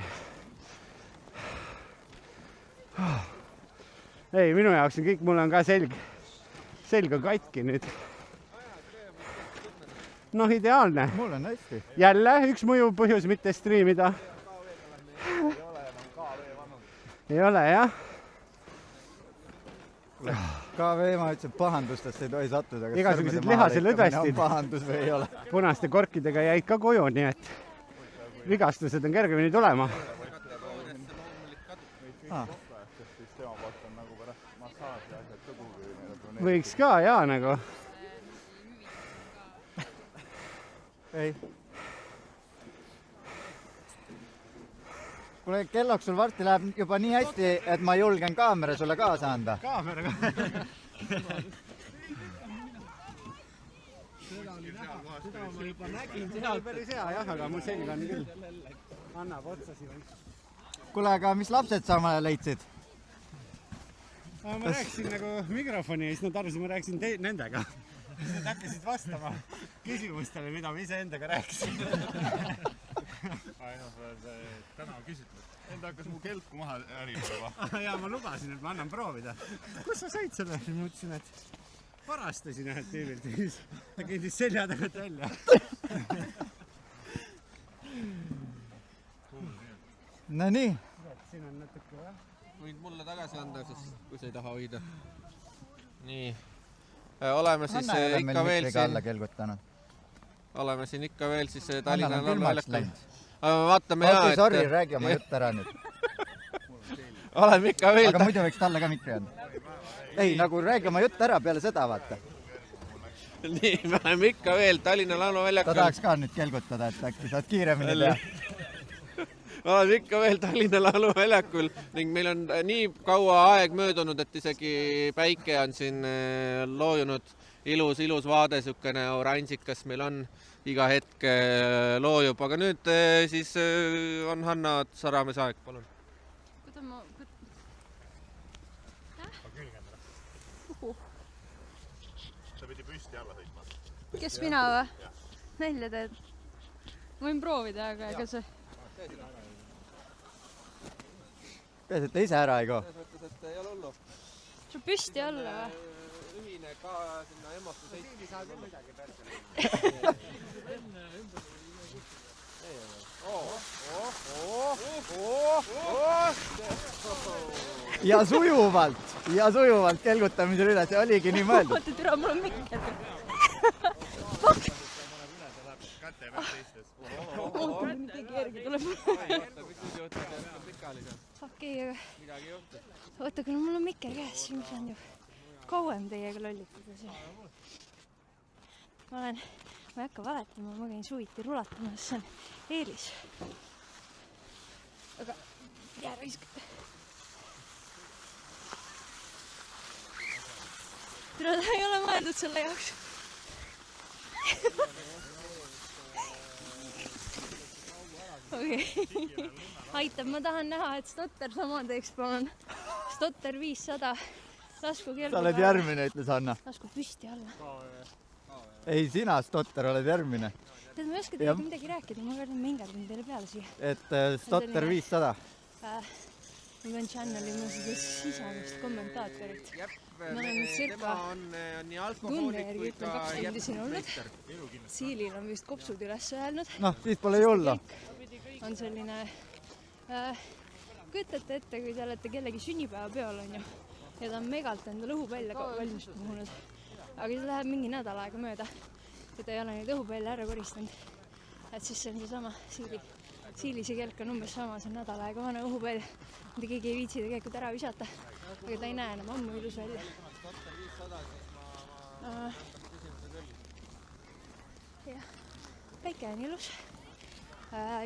Ei, minu jaoks on kõik, mul on ka selg on katki nüüd. Noh, ideaalne. Mul on hästi. Jälle üks mõjuv põhjus mitte striimida. Ei ole, jah. KV, ma ütlesin, pahandustest ei tohi sattuda. Igasugused lihased lõdvestid. Pahandus või ei ole. Punaste korkidega jäid ka koju, nii et vigastused on kergemini tulema. Võiks ka, jaa, nagu. Ei. Kuule, kelloks sul varsti läheb juba nii hästi, et ma julgen kaamera sulle kaasa anda. Kaamera ka. Seda ma juba nägin. See oli päris hea, jah, aga mul selg on küll. Annab otsa siin. Kuule, aga mis lapsed sa omale leidsid? ma rääkisin nagu mikrofoni ja siis nad arvasid, ma rääkisin nendega. Siis nad hakkasid vastama küsimustele, mida ma ise endaga rääkisin. Täna küsitled. Enda hakkas mu kelku maha ärima juba. Ja ma lubasin, et ma annan proovida. Kus sa said selle? Ma mõtlesin, et varastasin ühelt tüübilt. Ta kõndis selja tagant välja. No nii. Siin on natuke või? Võid mulle tagasi anda, sest kui sa ei taha hoida. Nii. Oleme siis ikka veel siin. Oleme siin ikka veel siis Tallinna lauluväljakul. Vaatame Okei, sorry, räägi oma jutt ära nüüd. Oleme ikka veel. Aga muidu võiks talle ka mikri anda. Ei, nagu räägi oma jutt ära peale seda, vaata. Nii, me oleme ikka veel Tallinna lauluväljakul. Ta tahaks ka nüüd kelgutada, et äkki saad kiiremini teha. Oleme ikka veel Tallinna lauluväljakul ning meil on nii kaua aeg möödunud, et isegi päike on siin loojunud. Ilus vaade, sükene oranžikas meil on. Iga hetk loojub, aga nüüd siis on Hanna Saramäe aeg, palun. Kuda ma... Sa pidi püsti alla sõitma. Kes mina või? Nälja teed? Võin proovida, aga ega see... Peas, et ta ise ära ei koo. Selles mõttes, et ei ole hullu. Sa püsti alla või? Ühine ka sinna emmastu sõit. Siili saa küll midagi pärsele. Ja sujuvalt kelgutamisel üle, see oligi nii mõeldud. Oota, türa, mul on mikker. Käte peal teistes. Oota, nüüd keegi järgi tuleb. Okei, aga... Oota, kui mul on mikker käes, siis ma saan ju kauem teiega lollitada siin. Ma ei hakka valetama, ma käin suviti rulatamas, see on eelis. Aga jää raisk. Tere, ta ei ole mõeldud selle jaoks. Okei. Aitab, ma tahan näha, et Stotter sama teeks, palun. Stotter 500. Lasku kelgu. Sa oled järgmine, ütles Hanna. Lasku püsti alla. Ei, sina, Stotter, oled järgmine. Tead, ma ei oska teiega midagi rääkida, ma kardan mingerdan teile peale siia. Et Stotter 500. Ma pean channelima seda sisemist kommentaatorit. Ma olen circa tunde järgi ütleme 2 tundi siin olnud. Siilil on vist kopsud üles öelnud. Noh, siis pole jullo. On selline... Kujutate ette, kui te olete kellegi sünnipäevapeol, on ju. Ja ta on megalt enda õhupälja valmis puhunud. Aga siis läheb mingi nädal aega mööda. Ja ta ei ole neid õhupälja ära koristanud. Et siis see on see sama Siili see kelk on umbes sama, see on nädal aega vana õhupälj. Mida keegi ei viitsi tegelikult ära visata. Aga ta ei näe enam ammu ilus välja. Jah, päike on ilus.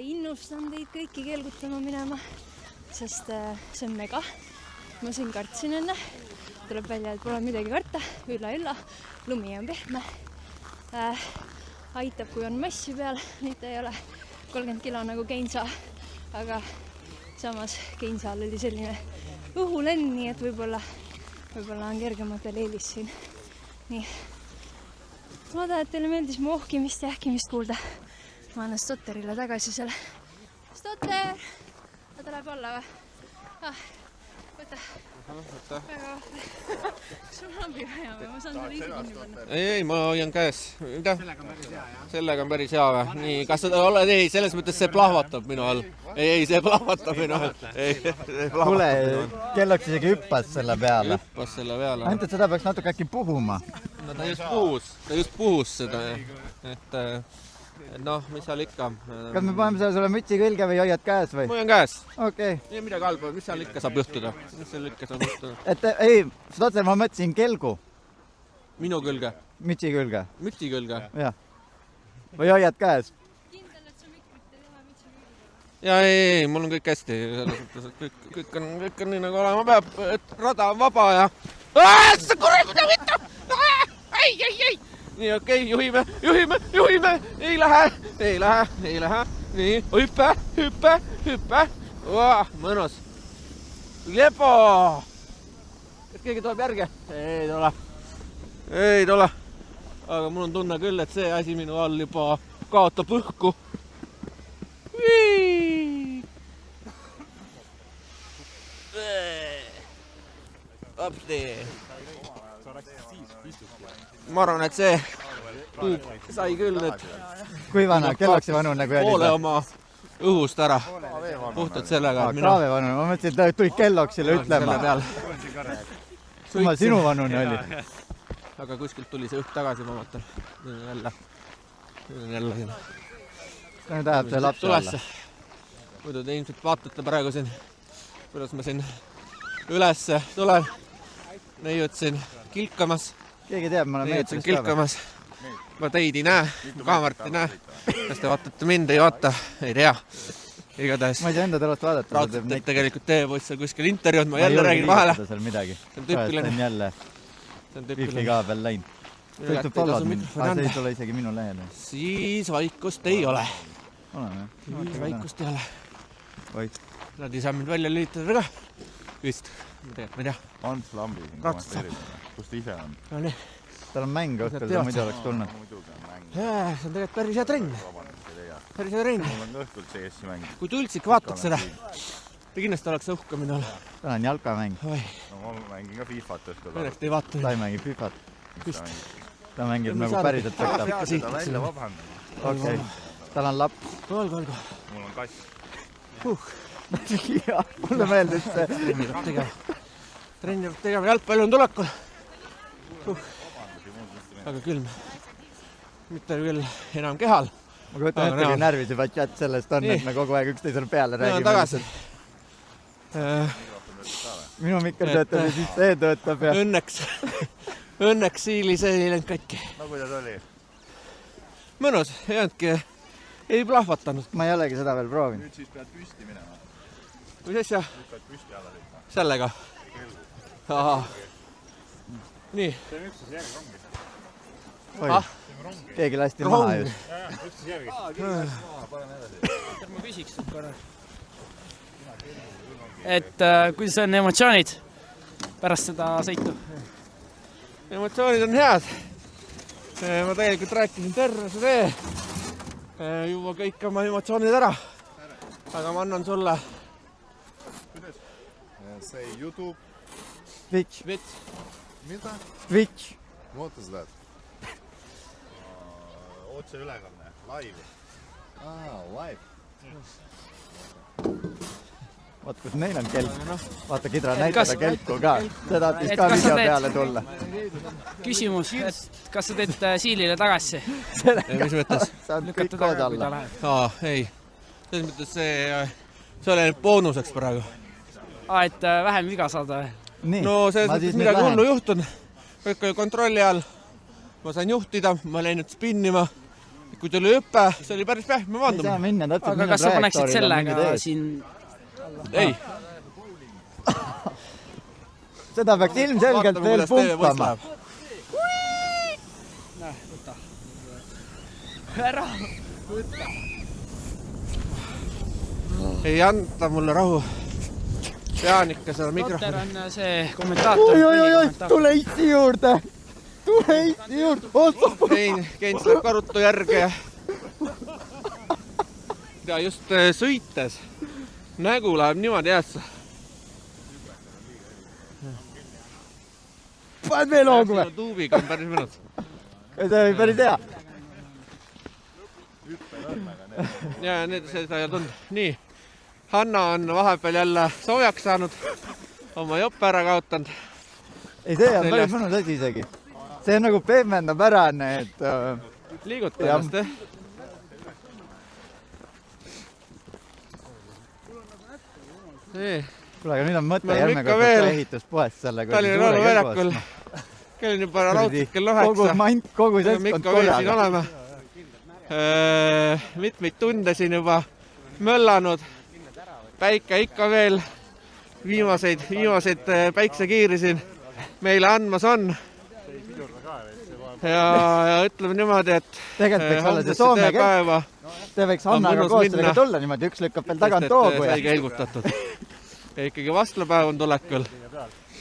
Innustan teid kõiki kelgutama minema, sest see on mega. Ma siin kartsin enne. Tuleb välja, et pole midagi karta. Ülla. Lumi on pehme. Aitab, kui on massi peal. Nüüd ei ole 30 kilo nagu Keinsa. Aga samas Keinsal oli selline õhulenn, nii et võib-olla on kergematel eelis siin. Nii. Loodan, et teile meeldis mu ohkimist ja ähkimist kuulda. Ma annan Stotterile tagasi selle. Stotter! Ta tuleb alla või? Võta. Väga vahva. Kas sul lambi vaja või? Ma saan selle ise kinni panna. Ei, ma hoian käes. Mida? Sellega on päris hea või? Nii, kas seda oled? Ei, selles mõttes see plahvatab minu all. Ei, see plahvatab minu all. Kuule, kellaks isegi hüppas selle peale. Hüppas selle peale. Ainult, et seda peaks natuke äkki puhuma. No ta just puhus seda. Et noh, mis seal ikka. Kas me paneme selle mütsi külge või hoiad käes või? Ma hoian käes. Okei. Ei midagi halba, mis seal ikka saab juhtuda? Et ei, Stotter, ma mõtlesin kelgu. Minu külge? Mütsi külge. Mütsi külge? Jah. Või hoiad käes? Kindel, et sa mikrit ei teha mütsi külge. Ja ei, mul on kõik hästi. Kõik on nii nagu olema peab, et rada on vaba ja... Sa kurel, mida mitte! Ei! Nii, okei, juhime, ei lähe. Nii, hüppe. Mõnus. Lepo! keegi tuleb järge? Ei tule. Ei tule. Aga mul on tunne küll, et see asi minu all juba kaotab õhku. Apsti. Ma arvan, et see tuub sai küll nüüd kui vana, kellakse vanune nagu poole oma õhust ära. Puhtalt sellega, et Kraave vanune, ma mõtlesin, et ta tuli Kellogsile ütlema. Ma sinu vanune oli. Aga kuskilt tuli see õhk tagasi, ma mõtlen. Jälle siin. Nüüd läheb see lapse alla. Muidu te ilmselt vaatate praegu siin, kuidas ma siin ülesse tulen. Neiud siin kilkamas. Keegi teab, ma olen meetris kilkamas. Ma teid ei näe, kaamerat ei näe. Kas te vaatate mind, ei vaata? Ei tea. Igatahes. Ma ei saa enda tõlast vaadata. Raudselt, et tegelikult teie poiss seal kuskil intervjuud, ma jälle räägin vahele. See on midagi. See on tüüpiline. See on jälle wifi ka veel läinud. See ütleb follow'd mind. See ei tule isegi minu lehele. Siis vaikust ei ole. Oleme. Siis vaikust ei ole. Vaik. Nad ei saa mind välja lülitada ka. Vist. Ma ei tea. Ants Lambi siin kommenteerib. Kus ta ise on? No nii. Tal on mäng õhtul, ta muidu oleks tulnud. See on tegelikult päris hea trenn. Päris hea trenn. Mul on õhtult CS-i mäng. Kui ta üldse vaataks seda, ta kindlasti oleks õhka minul. Tal on jalkamäng. No ma mängin ka FIFA't õhtul. Õnneks ei vaata. Ta ei mängi FIFA't. Ta mängib nagu päriselt võtab. Ta välja vabandab. Okei. Tal on laps. Olgu. Mul on kass. Mulle meeldis see. Trenni peab tegema, jalgpall on tulekul. Aga külm. Mitte küll enam kehal. Ma kujutan ette, kui närvis juba chat sellest on, et me kogu aeg üksteisele peale räägime. Tagasi. Minu mikker töötab ja siis see töötab ja... Õnneks siilis ei läinud katki. No kuidas oli? Mõnus, ei plahvatanud. Ma ei olegi seda veel proovinud. Nüüd siis pead püsti minema. Mis asja? Nüüd pead püsti alla lükkama. Sellega? Nii. See on üksus järgi rongi. Oi, keegi lasti maha just. Üksus järgi. Ma küsiks nüüd korra. Et kuidas on emotsioonid pärast seda sõitu? Emotsioonid on head. Ma tegelikult rääkisin terve see tee. Juba kõik oma emotsioonid ära. Aga ma annan sulle. Say YouTube. Twitch. Mida? Twitch. What is that? Otse ülekanne. Live. Live. Vaat, kus neil on kelk. Vaata, Kidra näitada kelku ka. See tahtis ka video peale tulla. Küsimus, et kas sa teed siilile tagasi? Mis mõttes? Saad kõik kood alla. Ei. Selles mõttes see oli boonuseks praegu. Et vähem viga saada? No selles mõttes midagi hullu juhtun. Kõik oli kontrolli all. Ma sain juhtida, ma läinud spinnima. Kui tuli hüppe, see oli päris pehme maandumine. Ei saa minna, täpselt aga kas sa paneksid sellega siin? Ei. Seda peaks ilmselgelt veel pumpama. Võta. Ära. Võta. Ei anta mulle rahu. Pean ikka seda mikrofoni. Totter on see kommentaator. Oi, tule Eesti juurde. Tule Eesti juurde. Keins läheb karutu järge. Ja just sõites. Nägu läheb niimoodi jäässe. Paned veel hoogu või? Tuubiga on päris mõnus. See oli päris hea. Ja nüüd seda ei tund. Nii. Hanna on vahepeal jälle soojaks saanud. Oma joppe ära kaotanud. Ei, see on päris mõnus asi isegi. See on nagu pehmendab ära need... Liiguta ennast, Kuule, aga nüüd on mõte järgmine kord ehituspoest selle Tallinna lauluväljakul. Käin juba raudselt kell 9. Kogu seltskond korraga. Mitmeid tunde siin juba möllanud. Päike ikka veel viimaseid päiksekiiri siin meile andmas on. Ja ütleme niimoodi, et tegelikult võiks olla see Soome kelk. Te võiks Hannaga koos sellega tulla niimoodi, üks lükkab veel tagant hoogu. Sai kelgutatud. Ja ikkagi vastlapäev on tulekul.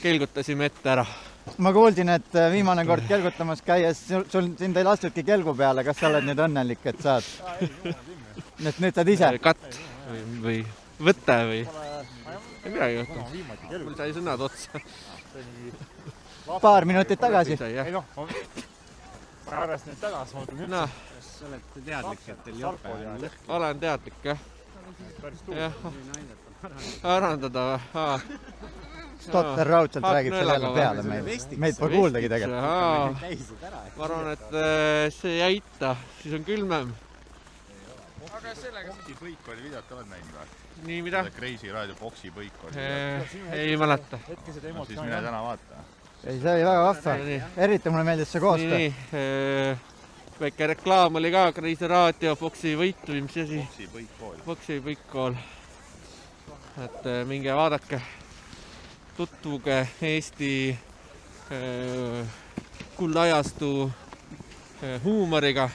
kelgutasime ette ära. ma kuuldin, et viimane kord kelgutamas käies sind ei lastudki kelgu peale, kas sa oled nüüd õnnelik, et saad? Nüüd saad ise? Katt või võte või? Ei midagi juhtunud. Mul sai sõnad otsa. Paar minutit tagasi. Ei noh, pärast nüüd tagasi ma mõtlen No, sa oled teadlik, et teil jope on lõhk. olen teadlik, jah. Jah, arandada või? Stotter raudselt räägib selle jälle peale meil. Meid pole kuuldagi tegelikult. Ma arvan, et see ei aita, siis on külmem. aga sellega põik oli videot oled näinud või? Nii, mida? Crazy Raadio boksi põik oli. Ei mäleta. Siis mine täna vaata. Ei, see oli väga vahva. Eriti mulle meeldis see koostöö. Nii, väike reklaam oli ka Crazy Raadio boksi võitu või mis asi? Boksi põikkool. Boksi põikkool. Et minge vaadake. Tutvuge Eesti kuldajastu huumoriga.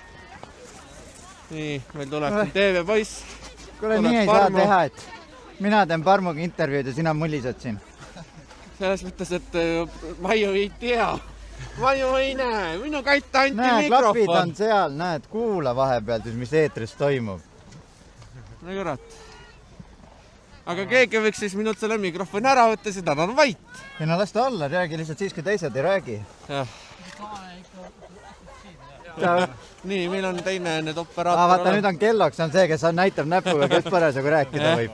Nii, meil tuleb siin TV Poiss. Kuule, nii ei saa teha, et mina teen Parmuga intervjuud ja sina mullised siin. Selles mõttes, et ma ju ei tea. Ma ju ei näe. Minu kätte anti näed, klapid on mikrofon. seal, näed, kuula vahepeal siis, mis eetris toimub. No kurat. Aga keegi võiks siis minult selle mikrofoni ära võtta, seda on vait. Ja no las ta olla, räägi lihtsalt siis, kui teised ei räägi. Jah. Nii, meil on teine nüüd operaator. Vaata, nüüd on kelloks, on see, kes näitab näpuga, kes parasjagu rääkida võib.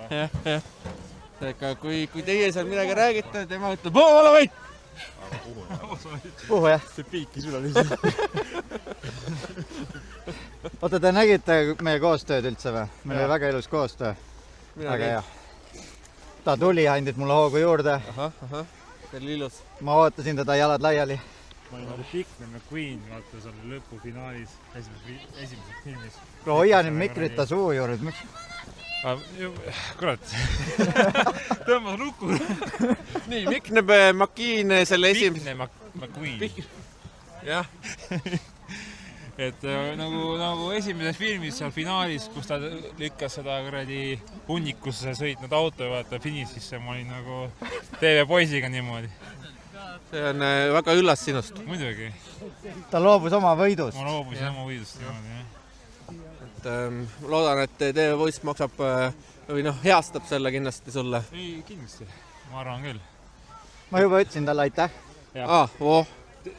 Ega kui teie seal midagi räägite, tema ütleb, ole vait! Puhu, jah. see piikis üle lihtsalt. Oota, te nägite meie koostööd üldse või? Meil oli väga ilus koostöö. Väga hea. Ta tuli, andis mulle hoogu juurde. Ahah, see oli ilus. Ma ootasin teda jalad laiali. ma olin nagu Pikne McQueen, vaata seal lõpufinaalis, esimeses filmis. Hoia nüüd mikrita suu juures. Kurat, tõmbas luku. Nii, Mikne McQueen selle Pikne McQueen. Jah. Et nagu esimeses filmis seal finaalis, kus ta lükkas seda kuradi hunnikusse sõitnud auto ja vaata finišisse, ma olin nagu TV Poisiga niimoodi. See on väga üllas sinust. Muidugi. Ta loobus oma võidust. Ma loobusin oma võidust niimoodi, jah. Et loodan, et TV Poiss maksab või noh, heastab selle kindlasti sulle. Ei, kindlasti. Ma arvan küll. Ma juba ütlesin talle aitäh.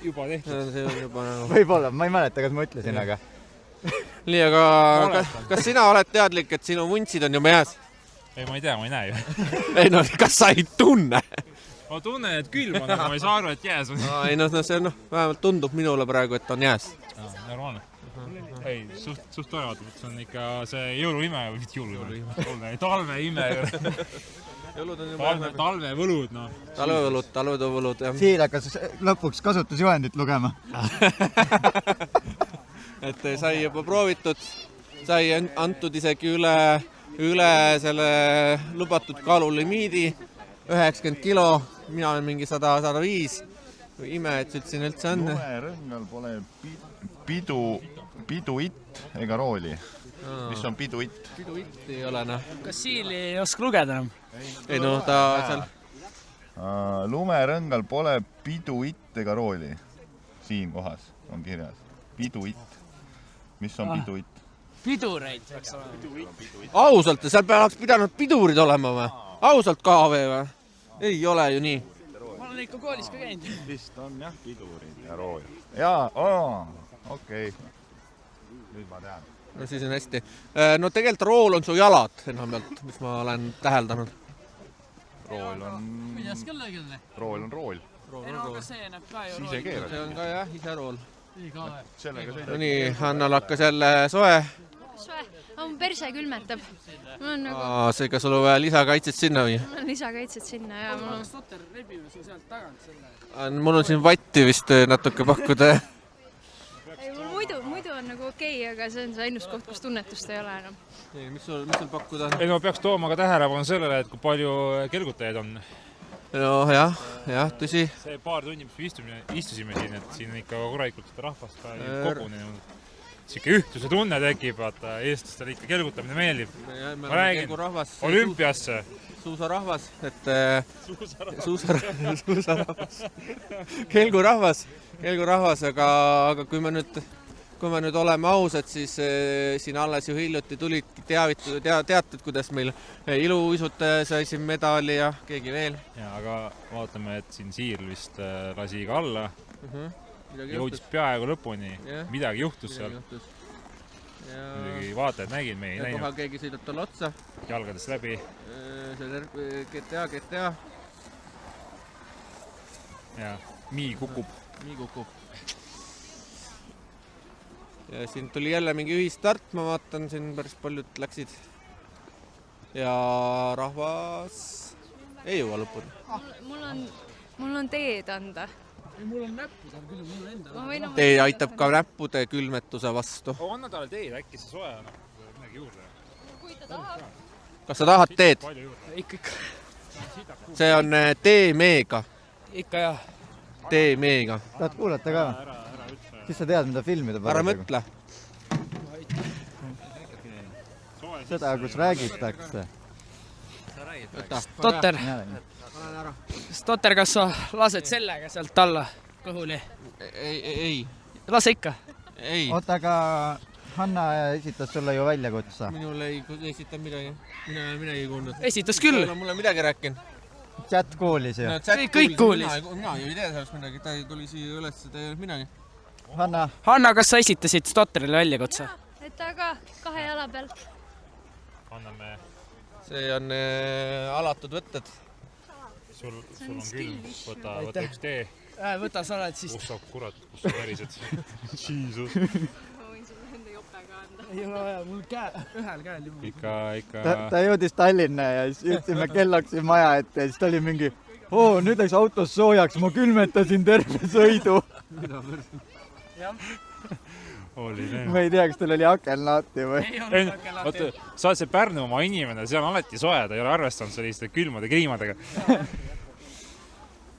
Juba tehtud. See on juba nagu... Võib-olla, ma ei mäleta, kas ma ütlesin, aga... Nii, aga kas sina oled teadlik, et sinu vuntsid on juba jääs? Ei, ma ei tea, ma ei näe ju. Ei no, kas sa ei tunne? Ma tunnen, et külm on, aga ma ei saa aru, et jääs on. Ei no, see on vähemalt tundub minule praegu, et on jääs. Normaalne. Ei, suht tore vaata, see on ikka see jõuluime, või mitte jõuluime, talveime. Talvevõlud, noh. Talvevõlud, jah. Siil hakkas lõpuks kasutusjuhendit lugema. Et sai juba proovitud, sai antud isegi üle selle lubatud kaalulimiidi, 90 kilo, mina olen mingi 100-105. Ime, et siin üldse on. Lumerõngal pole piduitt ega rooli. Mis on piduitt? Piduitt ei ole, noh. Kas Siil ei oska lugeda enam? Ei no, ta seal... Lumerõngal pole piduitt ega rooli. Siin kohas on kirjas. Piduitt. Mis on piduitt? Pidureid peaks olema. Ausalt, seal peaks pidanud pidurid olema või? Ausalt KV või? Ei ole ju nii. Ma olen ikka koolis ka käinud. Vist on jah, pidurid ja rool. Jaa, okei. Nüüd ma tean. No siis on hästi. No tegelikult rool on su jalad enamjalt, mis ma olen täheldanud. Rool on... Kuidas kellelgi? Rool on rool. Ei no, aga see näeb ka ju Ise keerad. See on ka jah, ise rool. Sellega sõidad. No nii, Hannal hakkas jälle soe. Soe, mu perse külmetab. Mul on nagu... Seega sul on vaja lisakaitset sinna või? Mul on lisakaitset sinna ja mul on... Stotter rebime su sealt tagant selle. Mul on siin vatti vist natuke pakkuda. Ei, mul muidu on nagu okei, aga see on see ainus koht, kus tunnetust ei ole enam. Mis sul pakkuda on? Ei no peaks tooma ka tähelepanu sellele, et kui palju kelgutajaid on. No jah, tõsi. See paar tundi, mis me istusime siin, et siin on ikka korralikult seda rahvast ka kogunenud. siuke ühtsuse tunne tekib, vaata, eestlastele ikka kelgutamine meeldib. Ma räägin, olümpiasse. Suusarahvas, et suusarahvas, kelgurahvas, aga kui me nüüd oleme ausad, siis siin alles ju hiljuti tulidki teatud, kuidas meil iluuisutaja sai siin medali ja keegi veel. Ja, aga vaatame, et siin Siirl vist lasi ka alla. Jõudis peaaegu lõpuni, midagi juhtus seal. Muidugi vaatajad nägid, me ei näinud. Koha keegi sõidab talle otsa. Jalgades läbi. GTA. Ja, Mii kukub. Ja siin tuli jälle mingi ühistart, ma vaatan, siin päris paljud läksid. Ja rahvas ei jõua lõpuni. Mul on teed anda. Mul on näppud, aga küll mul enda. Tee aitab ka näppude külmetuse vastu. Anna talle teed, äkki see soe on midagi juurde. Kui ta tahab. Kas sa tahad teed? Ikka. See on teemeega. Ikka jah. Teemeega. Tahad kuulata ka? Siis sa tead, mida filmida Ära mõtle. Seda, kus räägitakse. Stotter, kas sa lased sellega sealt alla kõhuli? Ei. Lase ikka. Ei. Oota, aga Hanna esitas sulle ju väljakutsa. Minul ei esita midagi. Mina ei kuulnud. Esitas küll. Mulle midagi rääkinud. Chat kuulis ju. Kõik kuulis. Mina ei tea sellest midagi. Ta tuli siia üles, ta ei olnud midagi. Hanna, kas sa esitasid Stotterile väljakutsa? Et aga 2 jala peal. Anname. See on alatud võtted. Sul on külm, võta üks tee. Võta, sa oled siis. Kus sa kurat, kus sa pärised? Jesus. Ma võin sulle enda jopega anda. Ei ole vaja, mul ühel käel juba. Ikka. Ta jõudis Tallinna ja siis jõudsime Kelloksi maja ette ja siis ta oli mingi nüüd läks autos soojaks, ma külmetasin terve sõidu. Ma ei tea, kas teil oli aken laati või? Oota, sa oled see Pärnumaa inimene, see on alati soe, ta ei ole arvestanud selliste külmade kliimadega.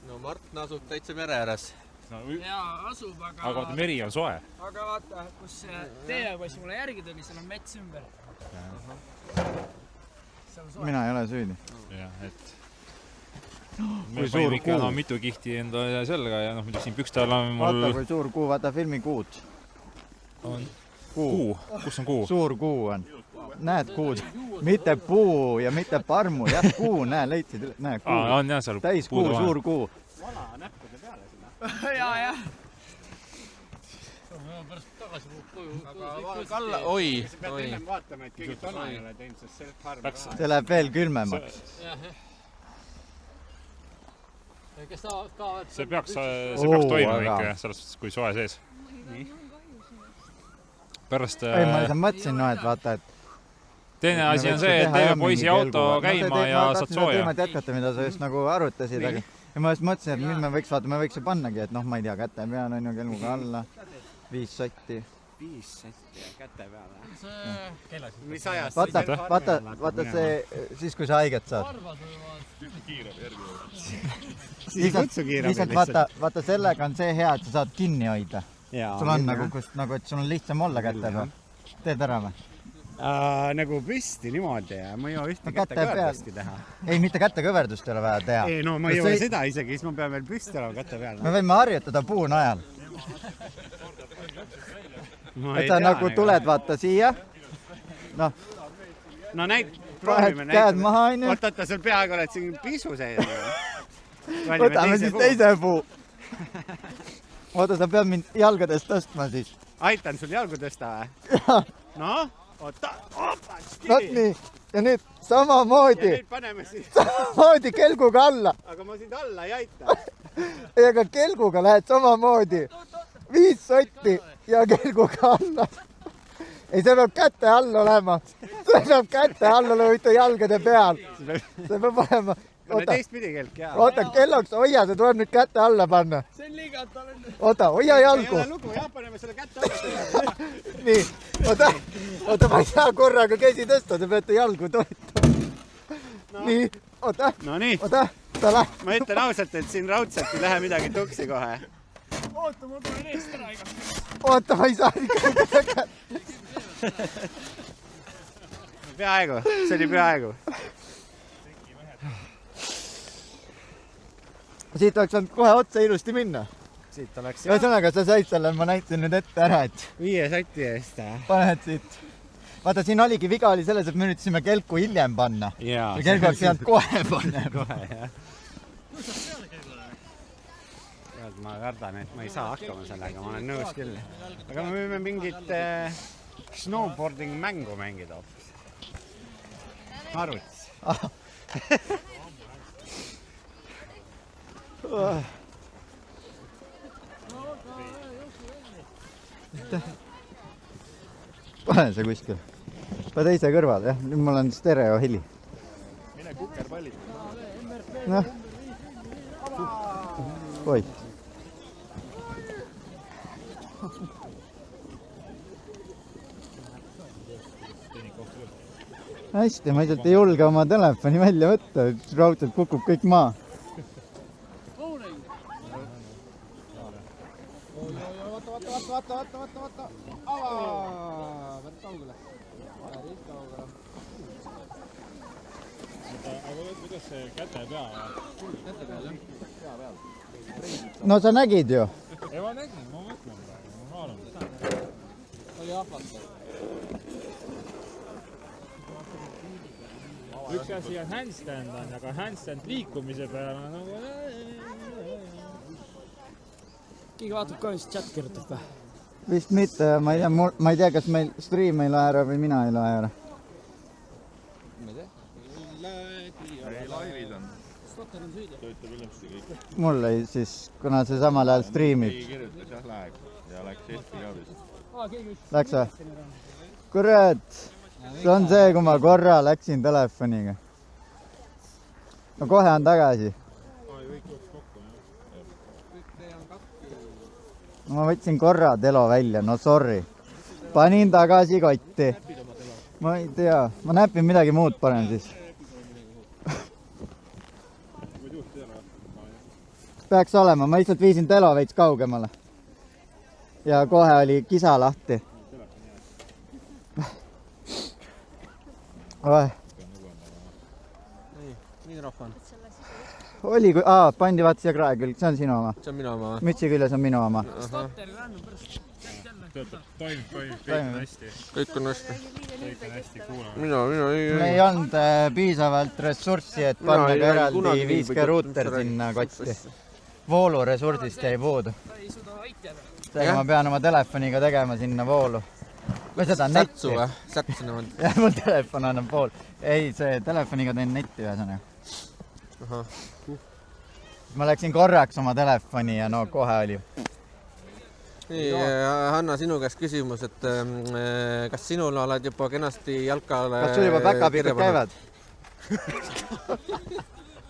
No Martin asub täitsa mere ääres. Jaa, asub, aga vaata, meri on soe. Aga vaata, kus tee poiss mulle järgi tuli, seal on mets ümber. Mina ei ole süüdi. Jah, et me panime ikka mitu kihti enda selga ja muidugi siin pükste all on mul... Vaata, kui suur kuu, vaata filmi kuud. Kuu? Kus on kuu? Suur kuu on. Näed kuud? Mitte puu ja mitte parmu. Jah, kuu, leidsid, kuu. On jah, seal täis kuu, suur kuu. Vala näppude peale sinna. Jaa. Oi. Pead ennem vaatama, et keegi tona ei ole teinud, sest self-harm. See läheb veel külmemaks. See peaks toimuma ikka, selles suhtes, kui soe sees. Pärast... Ei, ma lihtsalt mõtlesin, et vaata, et... Teine asi on see, et teeme poisi auto käima ja saad sooja. Teemat jätkata, mida sa just nagu arutasid, aga... Ja ma just mõtlesin, et nüüd me võiks ju pannagi, et ma ei tea, käte peal on ju kelmuga alla. 5 sotti. 5 sotti ja käte peale. Mis ajast? Vaata see, siis kui sa haiget saad. Siis kutsu kiirabi lihtsalt. Vaata sellega on see hea, et sa saad kinni hoida. Sul on nagu, et sul on lihtsam olla käte peal. Teed ära või? Nagu püsti niimoodi ja ma ei jõua ühte kätekõverdustki teha. Ei, mitte kätekõverdust ei ole vaja teha. Ei, no ma ei jõua seda isegi, siis ma pean veel püsti olema käte peal. Me võime harjutada puu najal. Et sa nagu tuled vaata siia. No proovime käed maha, on ju. Oota, seal peaaegu oled siin pisu sees. Võtame siis teise puu. Oota, sa pead mind jalgadest tõstma siis. Aitan sul jalgu tõsta või? No, oota. Võt nii. Ja nüüd samamoodi. Ja nüüd paneme siis. Samamoodi kelguga alla. Aga ma sind alla ei aita. Ei, aga kelguga lähed samamoodi. 5 sotti ja kelguga alla. Ei, see peab käte all olema. See peab käte all olema, mitte jalgade peal. See peab olema... Teistpidi kelk, jaa. Oota, Kelloks, hoia, see tuleb nüüd käte alla panna. See on liiga, et olen... Oota, hoia jalgu. Ei ole lugu, jah, paneme selle kätte alla. Nii, oota, ma ei saa korraga käsi tõsta, te peate jalgu toitama. Nii, oota. No nii. Oota, ta läheb. Ma ütlen ausalt, et siin raudselt ei lähe midagi tuksi kohe. Oota, ma tulen eest ära igast. oota, ma ei saa ikka. Peaaegu, see oli peaaegu. Siit oleks saanud kohe otsa ilusti minna. Siit oleks Ühesõnaga, sa said selle, ma näitasin nüüd ette ära, et 5 sati eest. paned siit. Vaata, siin oligi viga oli selles, et me üritasime kelku hiljem panna. Jaa. Ja kelku oleks jäänud kohe panna. Kohe, jah. Ma kardan, et ma ei saa hakkama sellega, ma olen nõus küll. Aga me võime mingit snowboarding mängu mängida hoopis. Arvutis. Pane see kuskil. Pa teise kõrval, jah. Nüüd mul on stereo heli. Mine kukerpallid. Noh. Oi. Hästi, ma ei julge oma telefoni välja võtta, raudselt kukub kõik maa. Vaata. Päris kaugele. Aga kuidas see käte peal? Käte peal, jah. Pea peal. No sa nägid ju. Ei, ma nägin, ma mõtlen praegu, ma arvan. Oli ahvatlev. Üks asi on handstand, aga handstand liikumise peale nagu... Keegi vaatab ka, mis chat kirjutab või? Vist mitte, ma ei tea, kas meil stream ei lae ära või mina ei lae ära. Ma ei tea. Laivid on. Töötab ilmselt kõik. Mul ei siis, kuna see samal ajal streamib. Keegi kirjutas jah läheb ja läks Eesti ka vist. Läks või? Kurat! See on see, kui ma korra läksin telefoniga. No kohe on tagasi. Ma võtsin korra telo välja, no sorry. Panin tagasi kotti. Ma ei tea, ma näpin midagi muud panen siis. Peaks olema, ma lihtsalt viisin telo veits kaugemale. Ja kohe oli kisa lahti. Mikrofon. Oli, pandi vaata siia krae küll, see on sinu oma. See on minu oma. Mütsi küljes on minu oma. Toimib, kõik on hästi. Kõik on hästi. Kõik on hästi, kuulame. Mina ei olnud piisavalt ressurssi, et panna ka eraldi 5G ruuter sinna kotti. Voolu ressursist jäi puudu. Seega ma pean oma telefoniga tegema sinna voolu. Või seda netti. Särtsu või? Särtsu nemad. Jah, mul telefon annab vool. Ei, see telefoniga teen netti ühesõnaga. Ma läksin korraks oma telefoni ja no kohe oli. Nii, Hanna, sinu käest küsimus, et kas sinul oled juba kenasti jalkale... Kas sul juba päkapikud käivad?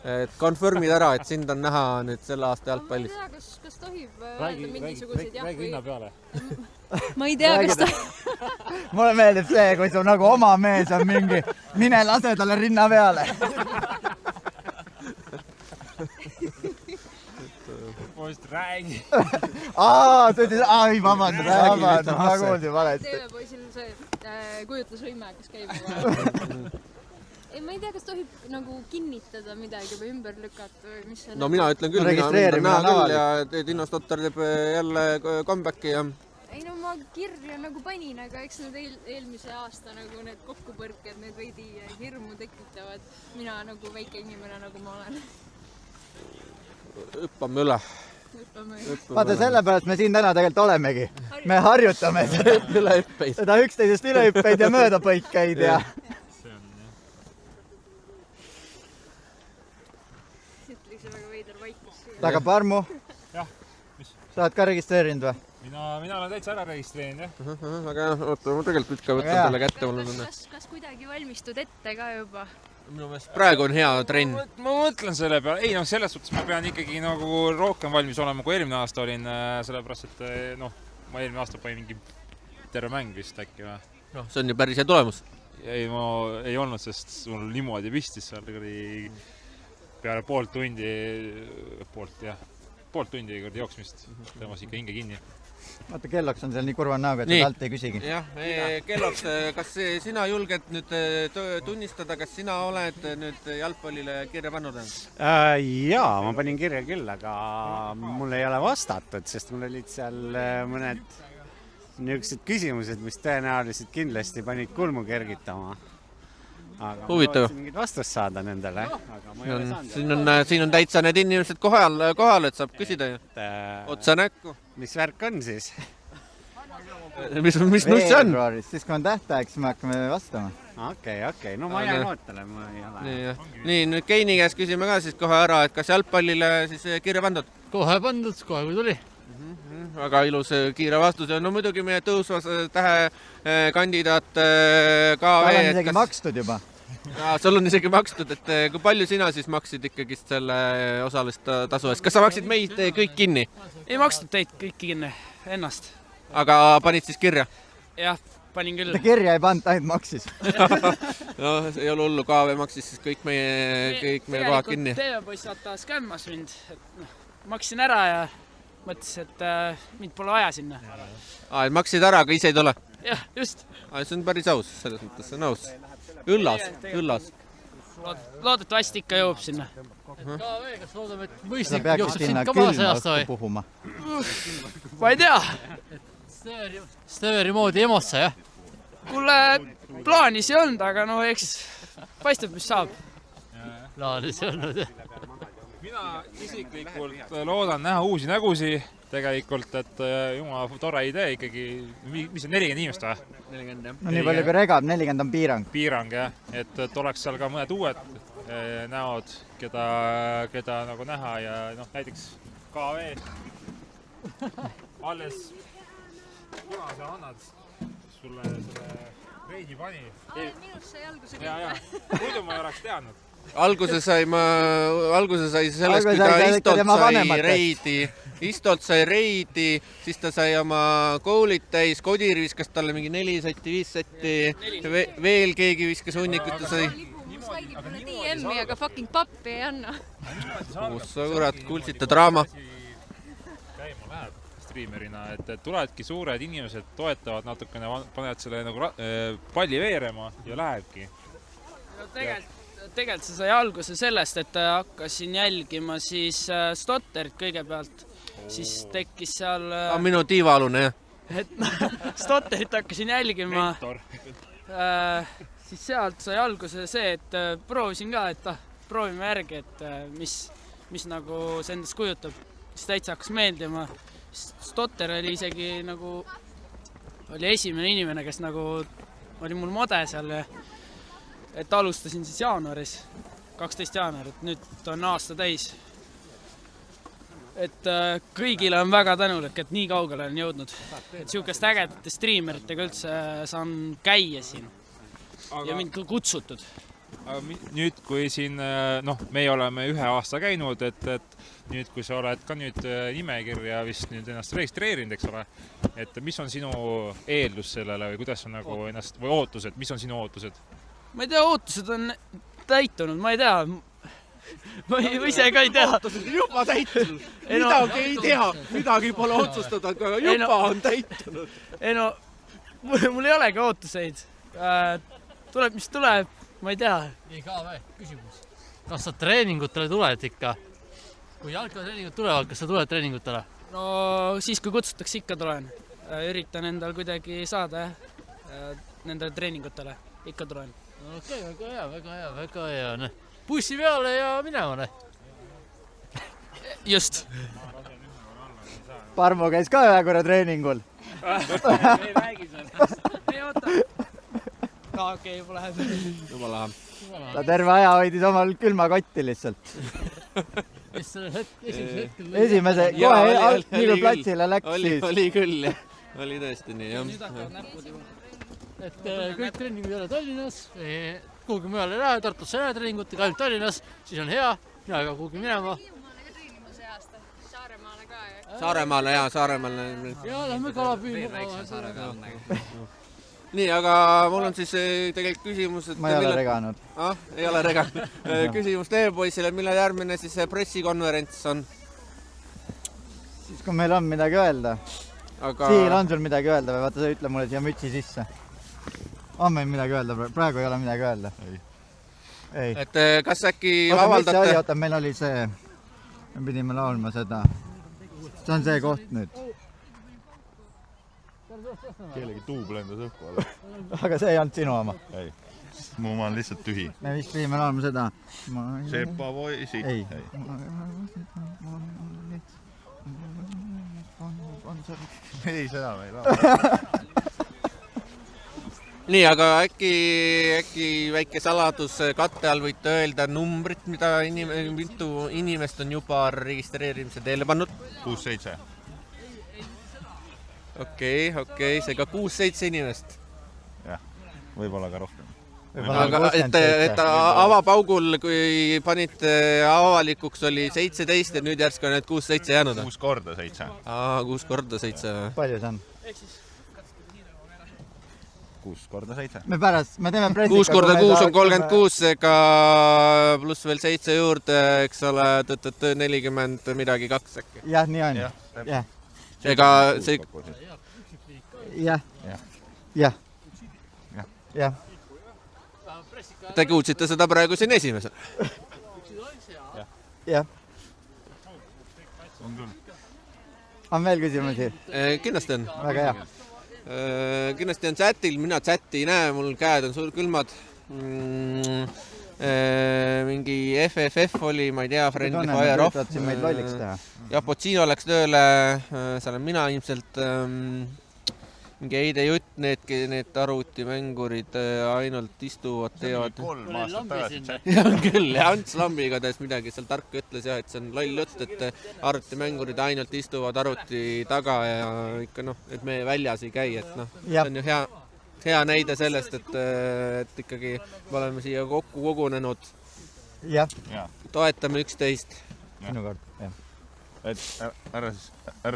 Et konfirmid ära, et sind on näha nüüd selle aasta jalgpallis. Ma ei tea, kas tohib öelda mingisuguseid jah Räägi linna peale. Ma ei tea, kas tohib. Mulle meeldib see, kui su nagu oma mees on mingi, mine lase talle rinna peale. Poist räägi. Ta ütles, ei vabandust, ma kuuldin valesti. TV-poisil see kujutlusvõime, kes käib. Ei, ma ei tea, kas tohib nagu kinnitada midagi või ümber lükata või mis see... No mina ütlen küll, mina on näha küll ja Tino Stotter teeb jälle comebacki ja... Ei no ma kirja nagu panin, aga eks need eelmise aasta nagu need kokkupõrked, need veidi hirmu tekitavad. Mina nagu väike inimene, nagu ma olen. Hüppame üle. Vaata, sellepärast me siin täna tegelikult olemegi. Me harjutame seda üksteisest ülehüppeid ja möödapõikaid ja... Taga Parmu, sa oled ka registreerinud või? Mina olen täitsa ära registreerinud, jah. Aga jah, oota, ma tegelikult ka võtan selle kätte. Kas kuidagi valmistud ette ka juba? Minu meelest praegu on hea trenn. Ma mõtlen selle peale, ei selles suhtes ma pean ikkagi nagu rohkem valmis olema, kui eelmine aasta olin, sellepärast, et noh, ma eelmine aasta panin mingi terve mäng vist äkki või. Noh, see on ju päris hea tulemus. Ei, ma ei olnud, sest mul niimoodi pistis seal peale pool tundi jooksmist tõmbas ikka hinge kinni. vaata, Kelloks on seal nii kurva näoga, et alt ei küsigi. Jah, Kelloks, kas sina julged nüüd tunnistada, kas sina oled nüüd jalgpallile kirja pannud? Jaa, ma panin kirja küll, aga mul ei ole vastatud, sest mul olid seal mõned niisugused küsimused, mis tõenäoliselt kindlasti panid kulmu kergitama. Aga ma lootsin mingit vastust saada nendele, aga ma ei ole saanud. Siin on täitsa need inimesed kohal, et saab küsida otsa näkku. Mis värk on siis? Mis nuss see on? Siis kui on tähtaeg, siis me hakkame vastama. Okei, no ma jään ootele, ma ei ole. Nii, nüüd Keini käest küsime ka siis kohe ära, et kas jalgpallile siis kirja pandud? Kohe pandud, kohe kui tuli. Väga ilus kiire vastus. No muidugi meie tõusvas tähe kandidaat KV. Tal on isegi makstud juba. Sul on isegi makstud, et kui palju sina siis maksid ikkagi selle osalist tasu eest? Kas sa maksid meid kõik kinni? Ei makstud teid kõiki kinni, ennast. Aga panid siis kirja? Jah, panin küll. Ta kirja ei pannud, ainult maksis. No, ei ole hullu, KV maksis siis kõik meie kohad kinni. TV-poiss vaata skämmas mind, maksin ära ja mõtles, et mind pole vaja sinna. Et maksid ära, aga ise ei tule? Jah, just. See on päris aus, selles mõttes see on aus. Üllas. Loodetavasti ikka jõuab sinna. KV, kas loodame, et mõistlik jookseb jookseb sinna sind ka maas aasta või? puhuma. Ma ei tea. Steveri moodi emossa, jah? Kuule, plaanis ei olnud, aga no eks paistab, mis saab. Plaanis ei olnud, jah. Mina isiklikult loodan näha uusi nägusi tegelikult, et jumala tore idee ikkagi, mis on 40 inimest või? 40, jah. No nii palju kui regab, 40 on piirang. Piirang, jah, et oleks seal ka mõned uued näod, keda nagu näha ja näiteks KV alles kuna sa annad sulle selle reidi pani. Minust sai alguse Ja, muidu ma ei oleks teadnud. Alguse sai sellest, kui ta Istolt sai reidi, siis ta sai oma koolid täis, Kodir viskas talle mingi 4 sätti, 5 sätti, veel keegi viskas hunnikut ja sai. Slaidib mulle DM-i, aga fucking pappi ei anna. Kus sa kurat, kuldsita draama. Käima läheb striimerina, et tuledki suured inimesed, toetavad natukene, panevad selle nagu palli veerema ja lähebki. Tegelikult see sai alguse sellest, et hakkasin jälgima siis Stotterit kõigepealt, siis tekkis seal... Minu tiivalune, jah. Stotterit hakkasin jälgima, siis sealt sai alguse see, et proovisin ka, et proovime järgi, et mis nagu see endast kujutab, siis täitsa hakkas meeldima. Stotter oli isegi nagu, oli esimene inimene, kes nagu oli mul mode seal, et alustasin siis jaanuaris, 12 jaanuar, et nüüd on aasta täis. Et kõigile on väga tänulik, et nii kaugele on jõudnud. Et siukest ägedate striimeritega üldse saan käia siin ja mind kutsutud. Aga nüüd, kui siin, me oleme 1 aasta käinud, et nüüd, kui sa oled ka nüüd nimekirja vist nüüd ennast registreerinud, eks ole, et mis on sinu eeldus sellele või kuidas on nagu ennast, või ootused, mis on sinu ootused? Ma ei tea, ootused on täitunud, ma ei tea. Ma ise ka ei tea. Ootused on juba täitunud. Midagi ei tea, midagi pole otsustada, aga juba on täitunud. Ei no, mul ei olegi ootuseid. Tuleb, mis tuleb, ma ei tea. Nii KV, küsimus. Kas sa treeningutele tuled ikka? Kui jalkatreeningud tulevad, kas sa tuled treeningutele? No siis, kui kutsutakse, ikka tulen. Üritan endal kuidagi saada nendele treeningutele. Ikka tulen. Okei, väga hea. Bussi peale ja minema. Just. Parmo käis ka ühe korra treeningul. Ei räägi seal. Ei oota. Okei, juba läheb. Juba läheb. Ta terve aja hoidis omal külma kotti lihtsalt. Esimese, kohe nii kui platsile läks siis. Oli küll, jah. Oli tõesti nii, jah. Nüüd hakkavad näpud juba. Et kõik treeningud ei ole Tallinnas, kuhugi mujal ei lähe, Tartusse ei lähe treeningutega, ainult Tallinnas, siis on hea, mina ka kuhugi minema. Hiiumaale ka treenima see aasta, Saaremaale ka. Saaremaale, jaa, Saaremaale. Ja lähme kalapüüma. Nii, aga mul on siis tegelikult küsimus, et... Ma ei ole reganud. Ei ole reganud. Küsimus TV-poisile, millal järgmine siis pressikonverents on? Siis, kui meil on midagi öelda. aga Siil on sul midagi öelda või? Vaata, sa ütle mulle siia mütsi sisse. On meil midagi öelda? Praegu ei ole midagi öelda. Ei. et kas äkki Oota, mis see oli? avaldate? Oota, meil oli see... Me pidime laulma seda. See on see koht nüüd. Kellegi tuub lendas õhku alla. Aga see ei olnud sinu oma. Ei. Mu oma on lihtsalt tühi. Me vist pidime laulma seda. Sepa poisid. Ei. Ei, seda me ei laula. Nii, aga äkki väike saladus katte all võite öelda numbrit, mitu inimest on juba registreerimise teele pannud? 6-7. Okei, seega 6-7 inimest. Jah, võib-olla ka rohkem. Aga et avapaugul, kui panite avalikuks, oli 17 ja nüüd järsku on need 6-7 jäänud? 6 korda 7. 6 korda 7. Palju see on? 6 korda 7. Me teeme pressika. 6 korda 6 on 36, ega pluss veel 7 juurde, eks ole, 40 midagi 2 äkki. Jah, nii on. Jah. Ega see... Jah. Te kuulsite seda praegu siin esimesel. Jah. On küll. On veel küsimusi? Kindlasti on. Väga hea. Kindlasti on chatil, mina chati ei näe, mul käed on suur külmad. Mingi FFF oli, ma ei tea, Friendly Fire Off. Siin meid lolliks teha. Ja Pocino läks tööle, seal on mina ilmselt mingi Heide Jutt, need arvutimängurid ainult istuvad, teevad. 3 aastat tagasi chati. Ja küll, ja Ants Lambi igatahes midagi seal tarka ütles jah, et see on loll jutt, et arvutimängurid ainult istuvad arvuti taga ja ikka et me väljas ei käi, et see on ju hea näide sellest, et ikkagi me oleme siia kokku kogunenud. Jah. Toetame üksteist. Sinu kord, jah. Et ära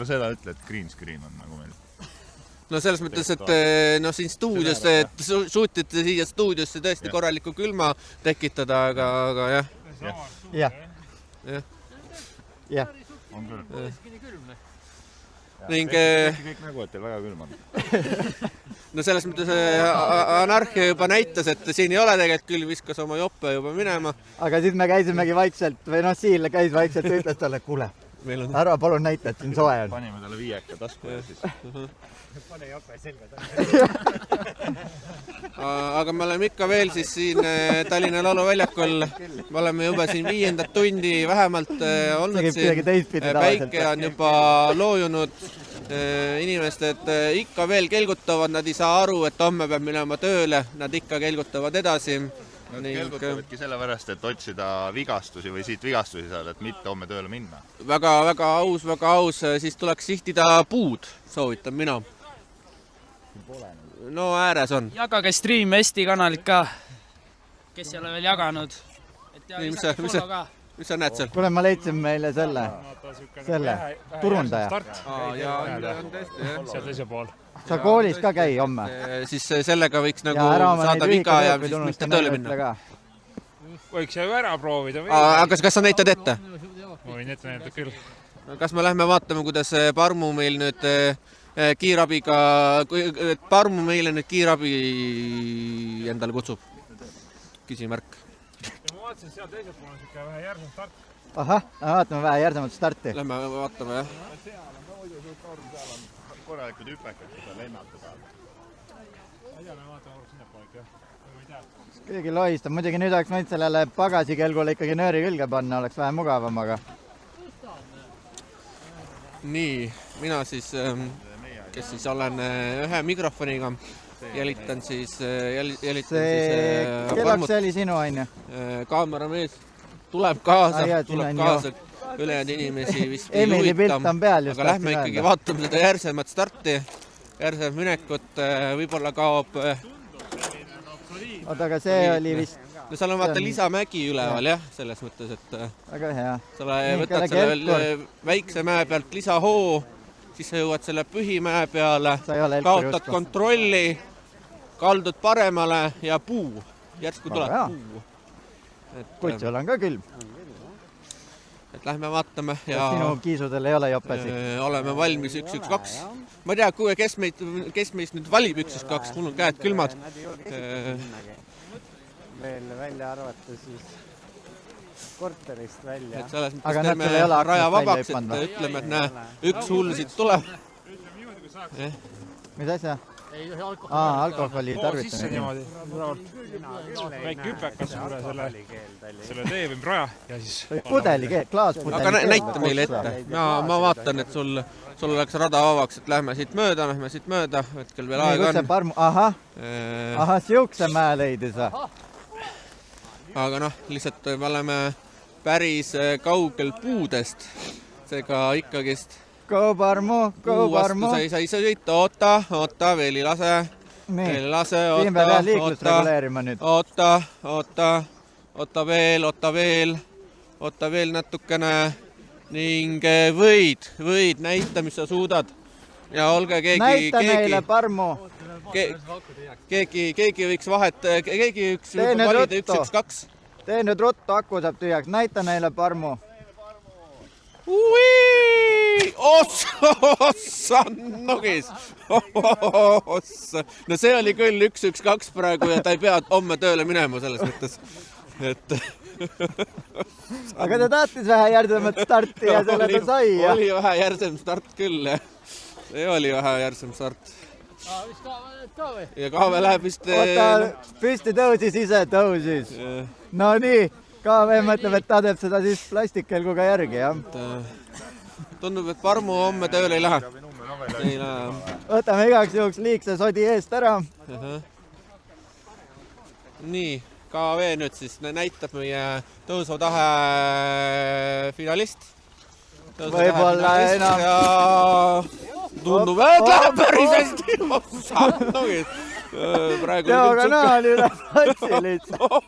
seda ütle, et green screen on nagu meil. No selles mõttes, et siin stuudiosse, et suutite siia stuudiosse tõesti korraliku külma tekitada, aga jah. Jah. On küll. Ning... Kõik nagu, et teil väga külm on. No selles mõttes Anarhia juba näitas, et siin ei ole tegelikult küll, viskas oma joppe juba minema. Aga siis me käisimegi vaikselt, või Siil käis vaikselt, ütles talle, kuule, ära palun näita, et siin soe on. Panime talle viieka tasku ja siis. Pane jope selga. Aga me oleme ikka veel siis siin Tallinna Lauluväljakul. Me oleme juba siin 5. tundi vähemalt olnud siin. Päike on juba loojunud. Inimesed ikka veel kelgutavad, nad ei saa aru, et homme peab minema tööle. Nad ikka kelgutavad edasi. Nad kelgutavadki sellepärast, et otsida vigastusi või siit vigastusi saada, et mitte homme tööle minna. Väga aus. Siis tuleks sihtida puud, soovitan mina. No ääres on. Jagage Stream Eesti kanalit ka, kes ei ole veel jaganud. Mis sa näed seal? Kuule, ma leidsin meile selle turundaja. Seal teise pool. Sa koolis ka käi homme. Siis sellega võiks nagu saada viga ja siis mitte tööle minna. Võiks ju ära proovida. Aga kas sa näitad ette? Ma võin ette näidata küll. Kas me lähme vaatame, kuidas Parmu meil nüüd kiirabiga, Parmu meile nüüd kiirabi endale kutsub? Küsimärk. Ma vaatasin, seal teisel pool on siuke vähe järsem start. Ahah, vaatame vähe järsemat starti. Lähme vaatame, jah. Korralikud hüpekad, seda lennata saada. Ma ei tea, me vaatame korraks sinna poolegi, jah. Ma ei tea. Keegi lohistab. Muidugi nüüd oleks võinud sellele pagasikelgule ikkagi nööri külge panna, oleks vähe mugavam, aga... Nii, mina siis, kes siis olen ühe mikrofoniga, jälitan siis Kellaks see oli sinu, on ju? Kaameramees tuleb kaasa, ülejäänud inimesi vist ei huvita, aga lähme ikkagi vaatame seda järsemat starti, järsemat minekut, võib-olla kaob... Oota, aga see oli vist... No seal on vaata lisamägi üleval, jah, selles mõttes, et... Väga hea. Sa võtad selle väikse mäe pealt lisahoo, siis sa jõuad selle Pühimäe peale, kaotad kontrolli, kaldud paremale ja puu. Järsku tuleb puu. Kuid sul on ka külm. lähme vaatame ja Kas sinu kiisudel ei ole jopesi? Oleme valmis 1-1-2. Ma ei tea, kes meist nüüd valib 1-1-2, mul on käed külmad. Veel välja arvata siis korterist välja. Et selles Aga mõttes nad teeme sulle ei ole raja aknast välja vabaks, hüpanud et või? ütleme, et näe, üks hull siit tuleb. Mis asja? ei tohi alkoholi. Alkoholi sisse tarvitamine. niimoodi. Väike hüpekas üle selle tee või raja ja siis... Pudelikeel, klaaspudeli Aga näita meile ette. Ma vaatan, et sul läks rada vabaks, et lähme siit mööda, hetkel veel aega on. Ahah, siukse mäe leidis või? Aga noh, lihtsalt me oleme päris kaugel puudest. Seega ikkagist Go Parmu, puu vastu sa ei sõita, oota, veel ei lase. Veel ei lase, Siin peab jah liiklust reguleerima nüüd. Oota veel natukene ning võid, näita, mis sa suudad. Ja olge Näita meile Parmu. Keegi võiks Tee nüüd valida ruttu. 1-1-2. Tee nüüd ruttu, aku saab tühjaks. Näita neile Parmu. Ossa nugis. No see oli küll 1-1-2 praegu ja ta ei pea homme tööle minema selles mõttes. Aga ta tahtis vähe järsemat starti ja selle ta sai. Oli vähe järsem start küll, jah. See oli vähe järsem start. Ja Kaave läheb vist... Püsti tõusis, ise tõusis. No nii, Kaave mõtleb, et ta teeb seda siis plastikkelguga järgi, jah. Tundub, et Parmu homme tööle ei lähe. Võtame igaks juhuks liigse sodi eest ära. Nii, KV nüüd siis näitab meie tõusutähe finalist. Võib-olla enam. Ja tundub, et läheb päris hästi. Diagonaal üle platsi lihtsalt.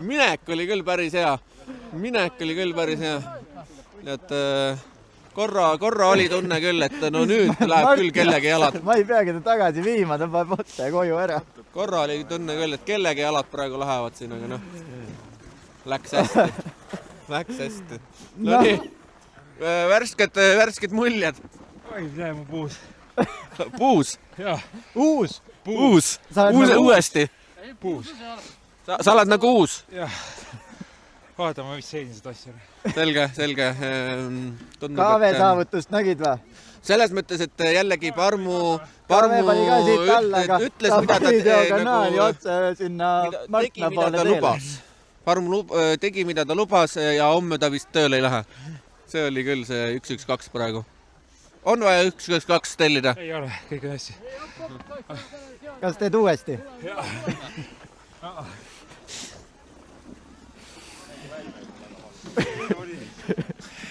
Minek oli küll päris hea. Et korra oli tunne küll, et no nüüd läheb küll kellegi jalad. Ma ei peagi ta tagasi viima, ta paneb otse koju ära. Korra oli tunne küll, et kellegi jalad praegu lähevad siin, aga noh, läks hästi. No nii, värsked muljed. Oi, see mu puus. Puus? Jah. Uus? Uuesti? Puus. Sa oled nagu uus? Jah. Vaata, ma vist seedin seda asja. Selge. KV saavutust nägid või? Selles mõttes, et jällegi Parmu KV pani ka siit alla, aga ütles, ta mida ta pani diagonaali otse sinna Martna poole teele. Parmu tegi, mida ta lubas ja homme ta vist tööle ei lähe. See oli küll see 1-1-2 praegu. On vaja 1-1-2 tellida? Ei ole, kõik on hästi. Kas teed uuesti?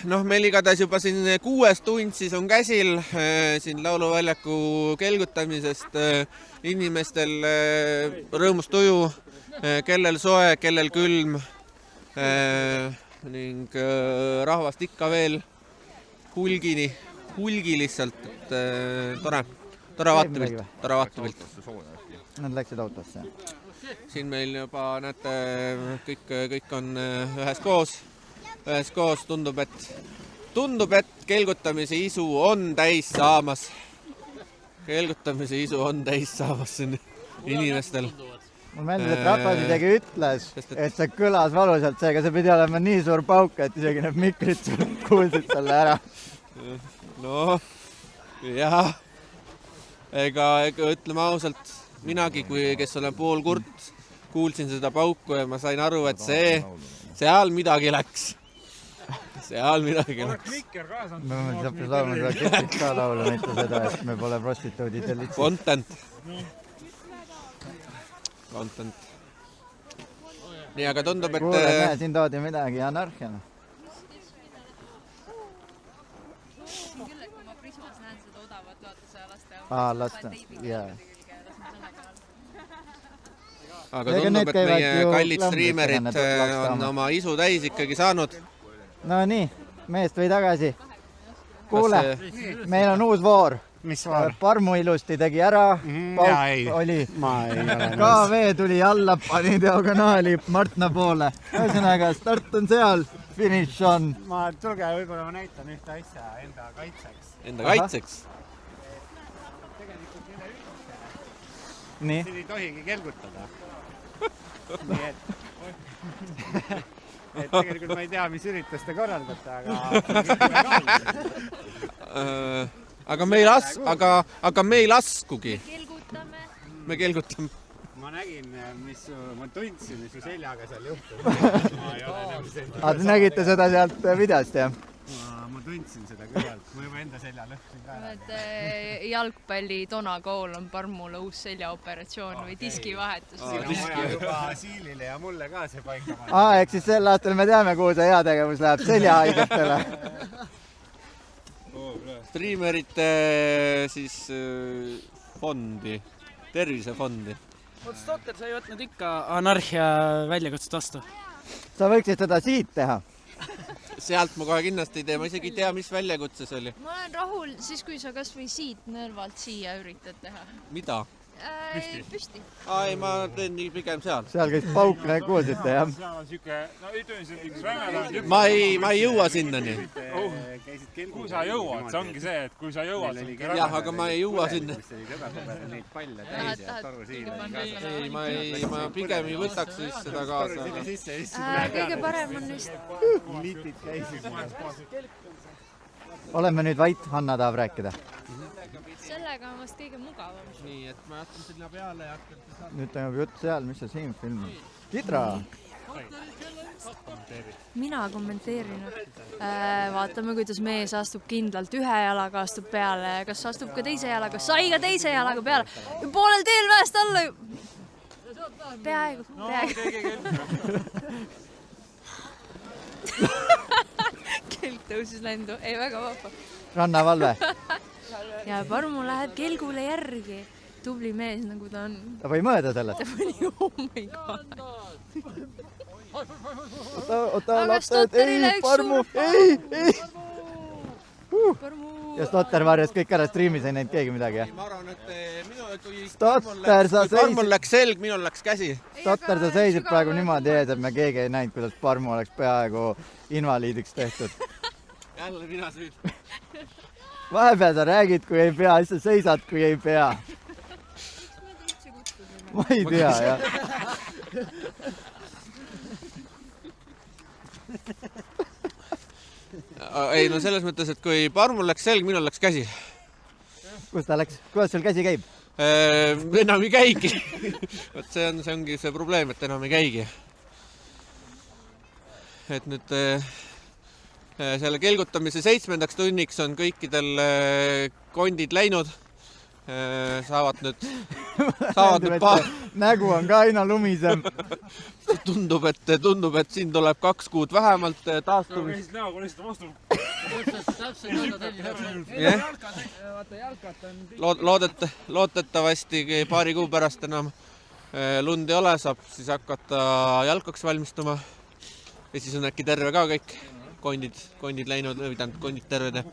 Noh, meil igatahes juba siin 6. tund siis on käsil siin lauluväljaku kelgutamisest inimestel rõõmus tuju, kellel soe, kellel külm ning rahvast ikka veel hulgi lihtsalt, et tore vaatepilt. Nad läksid autosse. Siin meil juba näete, kõik on üheskoos, tundub, et kelgutamise isu on täis saamas. Siin inimestel. Mul meeldib, et rahvas isegi ütles, et see kõlas valusalt, seega see pidi olema nii suur pauk, et isegi need mikrid kuulsid selle ära. No, jah. Ega ütleme ausalt, minagi, kes olen poolkurt, kuulsin seda pauku ja ma sain aru, et seal midagi läks. Me saab laulma seda klikit ka laulu, mitte seda, et me pole prostituudid ja lihtsalt. Content. Nii, aga tundub, et... Kuule, näe, siin toodi midagi anarhiana. Siin küll, et kui ma Prismas näen seda odavat, vaata see laste... Laste, jaa. Aga tundub, et meie kallid striimerid on oma isu täis ikkagi saanud. No nii, meest või tagasi. Kuule, meil on uus voor. Mis voor? Parmu ilusti tegi ära, pauk oli. KV tuli alla, pani diagonaali Martna poole. Ühesõnaga, start on seal. finish on. Tulge, võib-olla ma näitan ühte asja enda kaitseks. Enda kaitseks? Tegelikult üleüldse. Nii. Siin ei tohigi kelgutada. Nii et tegelikult ma ei tea, mis üritust te korraldate, aga me ei laskugi. Me kelgutame. Ma nägin, ma tundsin, mis su seljaga seal juhtub. Te nägite seda sealt videost, jah? Ma tundsin seda kõrvalt, ma juba enda selja lõhkusin ka. Jalgpalli tonakool on Parmule uus seljaoperatsioon või diskivahetus. Siin on vaja juba Siilile ja mulle ka see paika panna. Ehk siis sel aastal me teame, kuhu see heategevus läheb, seljahaigetele. Striimerite siis fondi, tervisefondi. Stotter, sa ei võtnud ikka anarhia väljakutset vastu. Sa võiksid seda siit teha. Sealt ma kohe kindlasti ei tee, ma isegi ei tea, mis väljakutse see oli. Ma olen rahul siis, kui sa kas või siit nõrvalt siia üritad teha. Mida? Püsti. Ei, ma teen nii pigem seal. Seal käis pauk, kuulsite, jah? Seal on siuke, no ei tule see üks väga... Ma ei jõua sinnani. Kui sa jõuad, see ongi see, et kui sa jõuad... Jah, aga ma ei jõua sinna. Ei, ma pigem ei võtaks siis seda kaasa. Kõige parem on vist... Oleme nüüd vait, Hanna tahab rääkida. Sellega on vast kõige mugavam. Nii, et ma jätkan sinna peale ja hakkan... Nüüd toimub jutt seal, mis see siin film on. Kidra! Mina kommenteerin. Vaatame, kuidas mees astub kindlalt ühe jalaga, astub peale. Kas astub ka teise jalaga? Sai ka teise jalaga peale. Ja poolel teel väest alla. Peaaegu. Kelk tõusis lendu. Ei, väga vapa. Rannavalve. Ja Parmu läheb kelgule järgi. Tubli mees, nagu ta on. Ta või mõõda sellest. Ta pani, oh my god. Oota, lapsed, ei, Parmu, ei. Ja Stotter varjas kõik ära, striimis ei näinud keegi midagi, jah? Ma arvan, et kui Parmul läks selg, minul läks käsi. Stotter, sa seisid praegu niimoodi ees, et me keegi ei näinud, kuidas Parmu oleks peaaegu invaliidiks tehtud. Jälle mina süüd. Vahepeal sa räägid, kui ei pea, siis sa seisad, kui ei pea. Ma ei tea, jah. Ei, no selles mõttes, et kui Parmul läks selg, minul läks käsi. Kus ta läks? Kuidas sul käsi käib? Enam ei käigi. Võt see ongi see probleem, et enam ei käigi. Et nüüd selle kelgutamise 7. tunniks on kõikidel kondid läinud. Saavad nüüd nägu on ka aina lumisem. Tundub, et siin tuleb 2 kuud vähemalt taastumist. Loodetavasti paari kuu pärast enam lund ei ole, saab siis hakata jalkaks valmistuma. Ja siis on äkki terve ka kõik kondid läinud, või tähendab kondid terved.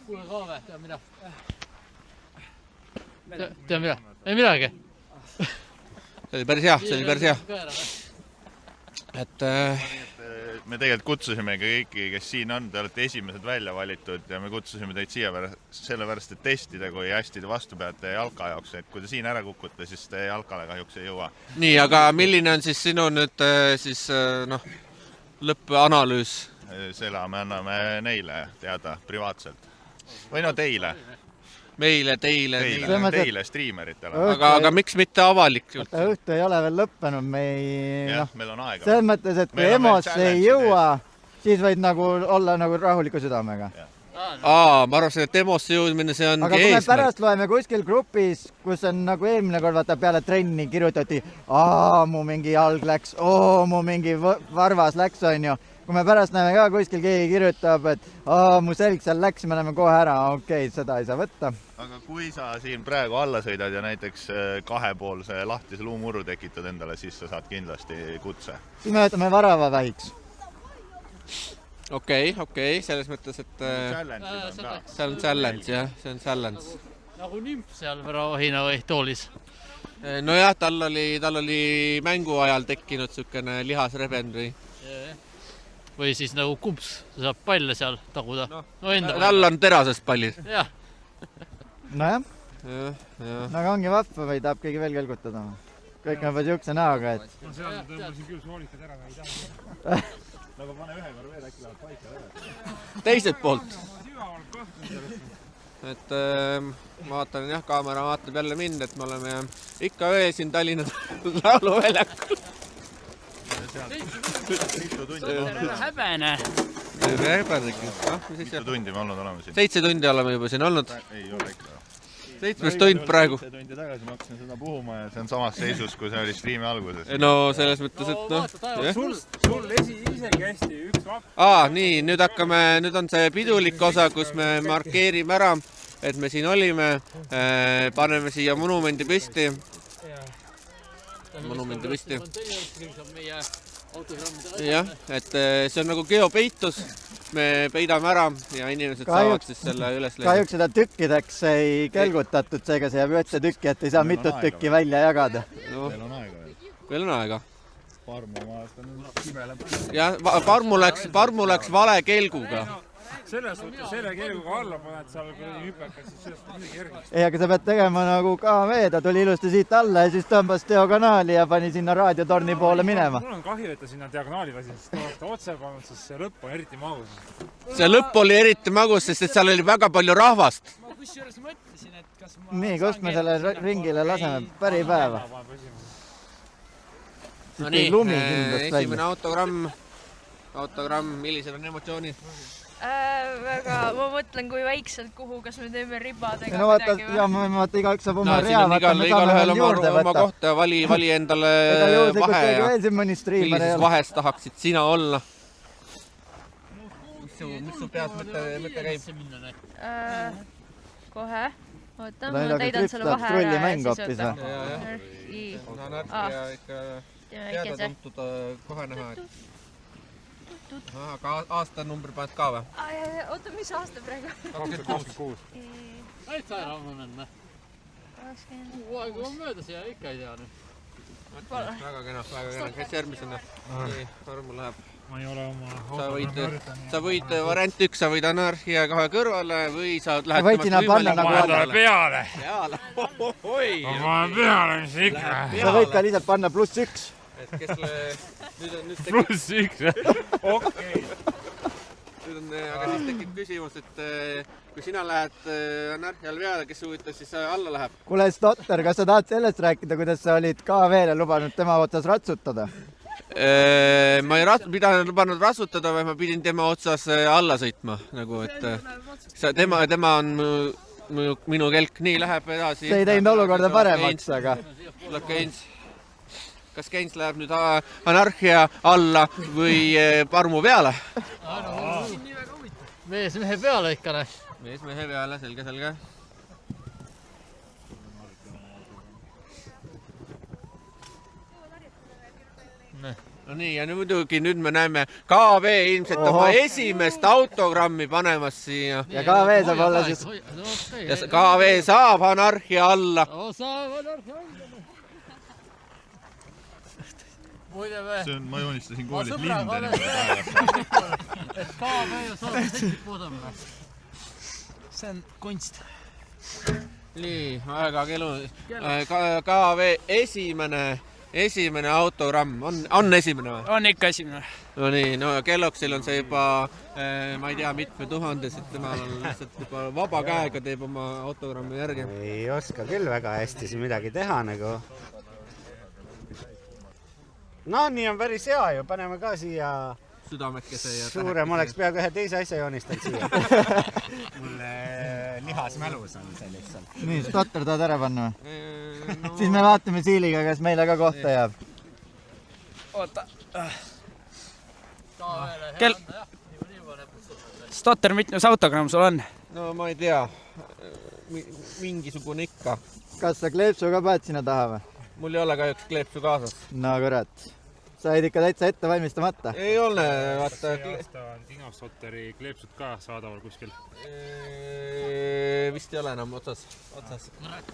Kuule kaave, tea mida? Tea mida? Ei midagi. See oli päris hea. Et me tegelikult kutsusime kõiki, kes siin on, te olete esimesed välja valitud ja me kutsusime teid siia sellepärast, et testida, kui hästi te vastu peate jalka jaoks, et kui te siin ära kukute, siis te jalkale kahjuks ei jõua. Nii, aga milline on siis sinu nüüd lõppanalüüs? Selle me anname neile teada privaatselt. Või no teile. Meile, teile, striimeritele. Aga miks mitte avalikult? Õhtu ei ole veel lõppenud, meil on aega. Selles mõttes, et kui EMO-sse ei jõua, siis võid olla rahuliku südamega. Ma arvasin, et EMO-sse jõudmine, see ongi eesmärk. Aga kui me pärast loeme kuskil grupis, kus on nagu eelmine kord vaata peale trenni kirjutati, mu mingi jalg läks, mu mingi varvas läks, on ju. Kui me pärast näeme ka kuskil keegi kirjutab, et mu selg seal läks, me näeme kohe ära, okei, seda ei saa võtta. Aga kui sa siin praegu alla sõidad ja näiteks kahepoolse lahtise luumurru tekitad endale, siis sa saad kindlasti kutse. Siis me võtame varavavähiks. Okei, selles mõttes, et see on challenge, jah, see on challenge. Nagu nimp seal Rahina või toolis. Nojah, tal oli mängu ajal tekkinud niisugune lihasrebend või siis nagu kumps, saab palle seal taguda. Tal on terasest pallid. Jah. Nojah. No aga ongi vappa või tahab keegi veel kelgutada? Kõik on juba siukse näoga, et... Ma seal tõmbasin küll soolikad ära, ma ei taha. Nagu pane ühe korra veel, äkki läheb paika ära. Teiselt poolt. Et vaatan jah, kaamera vaatab jälle mind, et me oleme ikka öö siin Tallinna lauluväljakul. Häbene. Mitu tundi me olnud oleme siin? 7 tundi oleme juba siin olnud. Ei ole ikka. 7 tund praegu. 7 tundi tagasi ma hakkasin seda puhuma ja see on samas seisus, kui see oli striimi alguses. No selles mõttes, et noh. Sul isegi hästi üks vapp. Nii, nüüd on see pidulik osa, kus me markeerime ära, et me siin olime, paneme siia monumendi püsti. Jah, et see on nagu geopeitus, me peidame ära ja inimesed saavad siis selle üles leida. Kahjuks seda tükkideks ei kelgutatud, seega see jääb ühte tükki, et ei saa mitut tükki välja jagada. Veel on aega. Veel on aega. Parmu maast on kibele. Jah, Parmu läks vale kelguga. Selles suhtes selle kelguga alla paned seal hüpekad, siis sellest on midagi järgmist. Ei, aga sa pead tegema nagu KV, ta tuli ilusti siit alla ja siis tõmbas diagonaali ja pani sinna raadiotorni poole minema. Mul on kahju, et ta sinna diagonaali lasi, sest kui oleks ta otse pannud, siis see lõpp on eriti magus. See lõpp oli eriti magus, sest seal oli väga palju rahvast. Ma kusjuures mõtlesin, et kas ma... Nii, kust me selle ringile laseme? Päripäeva. No nii, esimene autogramm, millised on emotsioonid? Väga, ma mõtlen, kui väikselt kuhu, kas me teeme ribadega no vaata, ja ma vaata, igaüks saab oma rea, vaata, me saame veel juurde võtta. Oma kohta, vali endale vahe ja millises vahes tahaksid sina olla? Mis su peas mõte käib? Kohe, oota, ma täidan selle vahe ära ja siis oota. Anarhia ikka teada tuntud kohe näha, et aga aastanumber paned ka või? Oota, mis aasta praegu? 26. Täitsa ära on enne. Kuu aega on möödas ja ikka ei tea nüüd. Väga kena. Kes järgmisena? Nii, Parmu läheb. Ma ei ole oma sa võid variant 1, sa võid Anarhia kohe kõrvale või sa lähed peale. Ma panen peale, mis ikka. Sa võid ka lihtsalt panna +1. Et kesle... +1, okei. Aga siis tekib küsimus, et kui sina lähed Anarhial peale, kes huvitas, siis alla läheb. Kuule, Stotter, kas sa tahad sellest rääkida, kuidas sa olid KV-le lubanud tema otsas ratsutada? Ma ei pidanud lubanud ratsutada, vaid ma pidin tema otsas alla sõitma. Tema on minu kelk, nii läheb edasi. See ei teinud olukorda paremaks, aga... Kas Keins läheb nüüd Anarhia alla või Parmu peale? Mees mehe peale ikka näh. Mees mehe peale, selge. No nii, ja muidugi nüüd me näeme KV ilmselt oma esimest autogrammi panemas siia. Ja KV saab olla siis... Ja KV saab Anarhia alla. Saab Anarhia alla. Ma joonistasin koolis linde. Et KV saab tekib poodame. See on kunst. Nii, väga kelu. KV esimene autogramm. On esimene või? On ikka esimene. No nii, no Kellogsil on see juba, ma ei tea, mitme tuhandes, et tema on lihtsalt juba vaba käega teeb oma autogrammi järgi. Ei oska küll väga hästi siin midagi teha nagu. No nii on päris hea ju, paneme ka siia südamekese ja suurem oleks peaaegu ühe teise asja joonistanud siia. Mulle lihas mälus on see lihtsalt. Nii, Stotter tahad ära panna või? Siis me vaatame Siiliga, kas meile ka kohta jääb. Oota. Stotter, mitmes autogramm sul on? No ma ei tea, mingisugune ikka. Kas sa kleepsu ka paned sinna taha või? Mul ei ole kahjuks kleepsu kaasas. No kurat. sa olid ikka täitsa ette valmistamata. ei ole, vaata. see aasta on Dino Stotteri kleepsud ka saadaval kuskil. Vist ei ole enam otsas.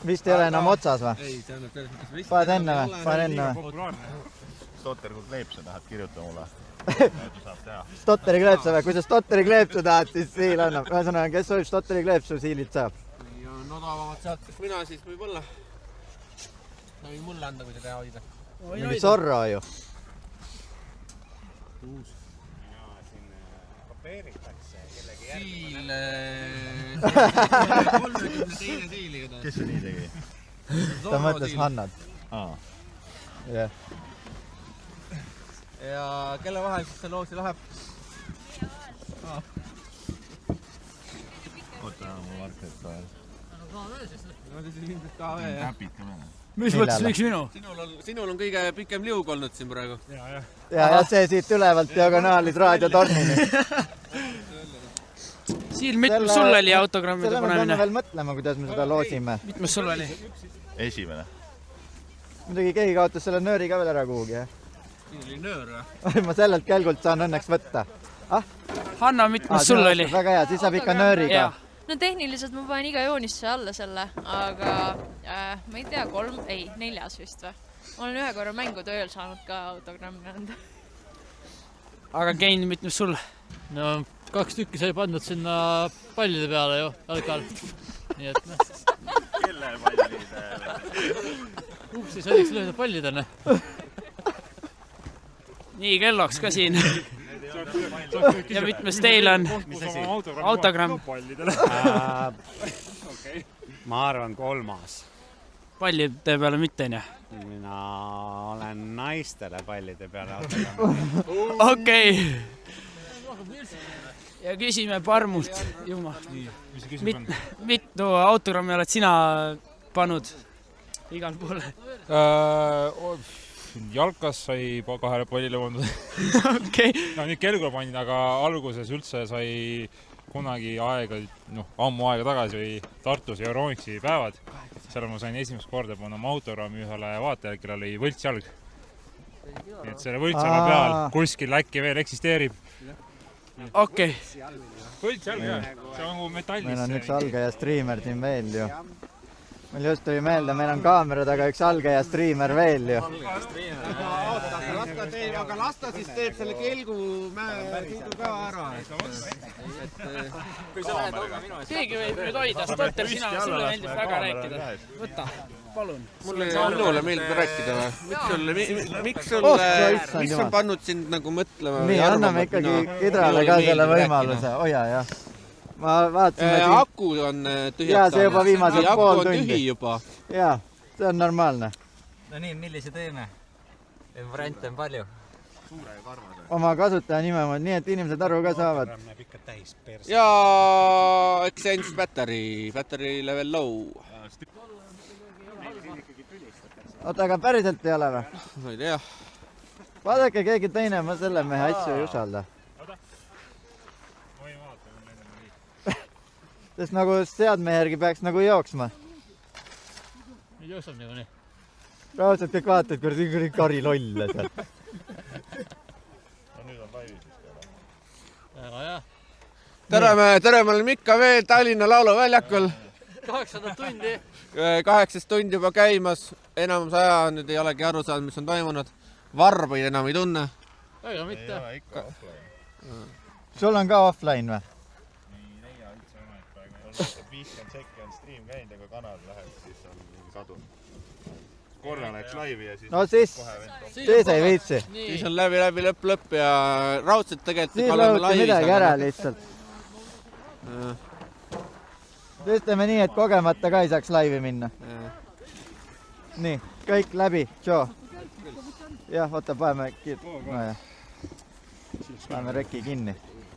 Vist ei ole enam otsas või? Ei, see on vist. Paned enne või? Pane enne või? Stotter, kui kleepsa tahad, kirjuta mulle. Stotteri kleepsa või? Kui sa Stotteri kleepsu tahad, siis Siil annab. Ühesõnaga, kes soovib Stotteri kleepsu, Siililt saab. ja on odavamad sealt, kus mina siis võib-olla. Võin mulle anda, kui te teha hoida. Mingi Zorro ju. kopeeritakse kellegi Siil. 32 siiliga. Kes see nii tegi? Ta mõtles Hannad. Jah. Ja kelle vahel siis see loosi läheb? Oota, mul varked vahel. No siis ilmselt KV, jah. Täpid ka meile. Mis mõttes, miks minu? Sinul on kõige pikem liug olnud siin praegu. Ja see siit ülevalt diagonaalis raadiotornini. Siil, mitmes sul oli autogrammide Selle me peame panemine? veel mõtlema, kuidas me seda loosime. Mitmes sul oli? Esimene. Muidugi keegi kaotas selle nööri ka veel ära kuhugi, jah? Siin oli nöör, või? Ma sellelt kelgult saan õnneks võtta. Hanna, mitmes sul oli? Väga hea, siis saab ikka nööriga. no tehniliselt ma panen iga joonistuse alla selle, aga ma ei tea, 4. vist või? Ma olen ühe korra mängutööl saanud ka autogrammi anda. Aga Kein, mitmes sul? no 2 tükki sai pandud sinna pallide peale ju, jalgal. nii et noh. Kelle pallide? Upsi, sadiks lööda pallidena. Nii, Kelloks ka siin. ja mitmes teil on? Autogramm. ma arvan 3. Pallide peale mitte, on ju? mina olen naistele pallide peale Okei. Ja küsime Parmult, Jumal. Mitu autogrammi oled sina pannud igal poole? Jalkas sai 2 pallile pandud. Okei. No nüüd kelgule panin, aga alguses üldse sai kunagi ammu aega tagasi või Tartus Euronixi päevad. Seal ma sain esimest korda panna oma autogrammi ühele vaatajale, kellel oli võltsjalg. Nii et selle võltsjala peal kuskil äkki veel eksisteerib. Okei. Võltsjalg, jah. See on nagu metallis. Meil on üks algaja striimer siin veel ju. Meil just tuli meelde, meil on kaamera taga üks algaja striimer veel ju. Aga las ta siis teeb selle kelgu ka ära. Keegi võib nüüd hoida, Stotter, sulle meeldib väga rääkida. Võta, palun. Mulle meeldib rääkida või? Miks on pannud sind nagu mõtlema? Nii, anname ikkagi Kidrale ka selle võimaluse. Oja, jah. Ma vaatasin, et aku on tühjaks. Jaa, see juba viimased pool tundi. Aku on tühi juba. Jaa, see on normaalne. No nii, millise teeme? Variante on palju. Oma kasutaja nime moodi, nii et inimesed aru ka saavad. Ja Exchange battery level low. Oota, aga päriselt ei ole või? Ma ei tea. Vaadake keegi teine, ma selle mehe asju ei usalda. Sest nagu seadme järgi peaks nagu jooksma. nüüd jookseb nagu nii. Raudselt kõik vaatad, kui siin kari lolle seal. Nüüd on laivis vist jälle. Väga hea. Tere, me oleme ikka veel Tallinna Lauluväljakul. 8 tundi. 8 tundi juba käimas. Enamus aja nüüd ei olegi aru saanud, mis on toimunud. Varbaid enam ei tunne. Ega mitte. Ei ole ikka offline. Sul on ka offline või? 50 sekki on stream käinud, aga kanal läheb, siis on kadunud. Korra läks laivi ja siis... No siis ei viitsi. Siis on läbi lõpp ja raudselt tegelikult... Siis lõhuti midagi ära lihtsalt. Siis teeme nii, et kogemata ka ei saaks laivi minna. Nii, kõik läbi, Joe. Jah, oota, paneme rekki kinni.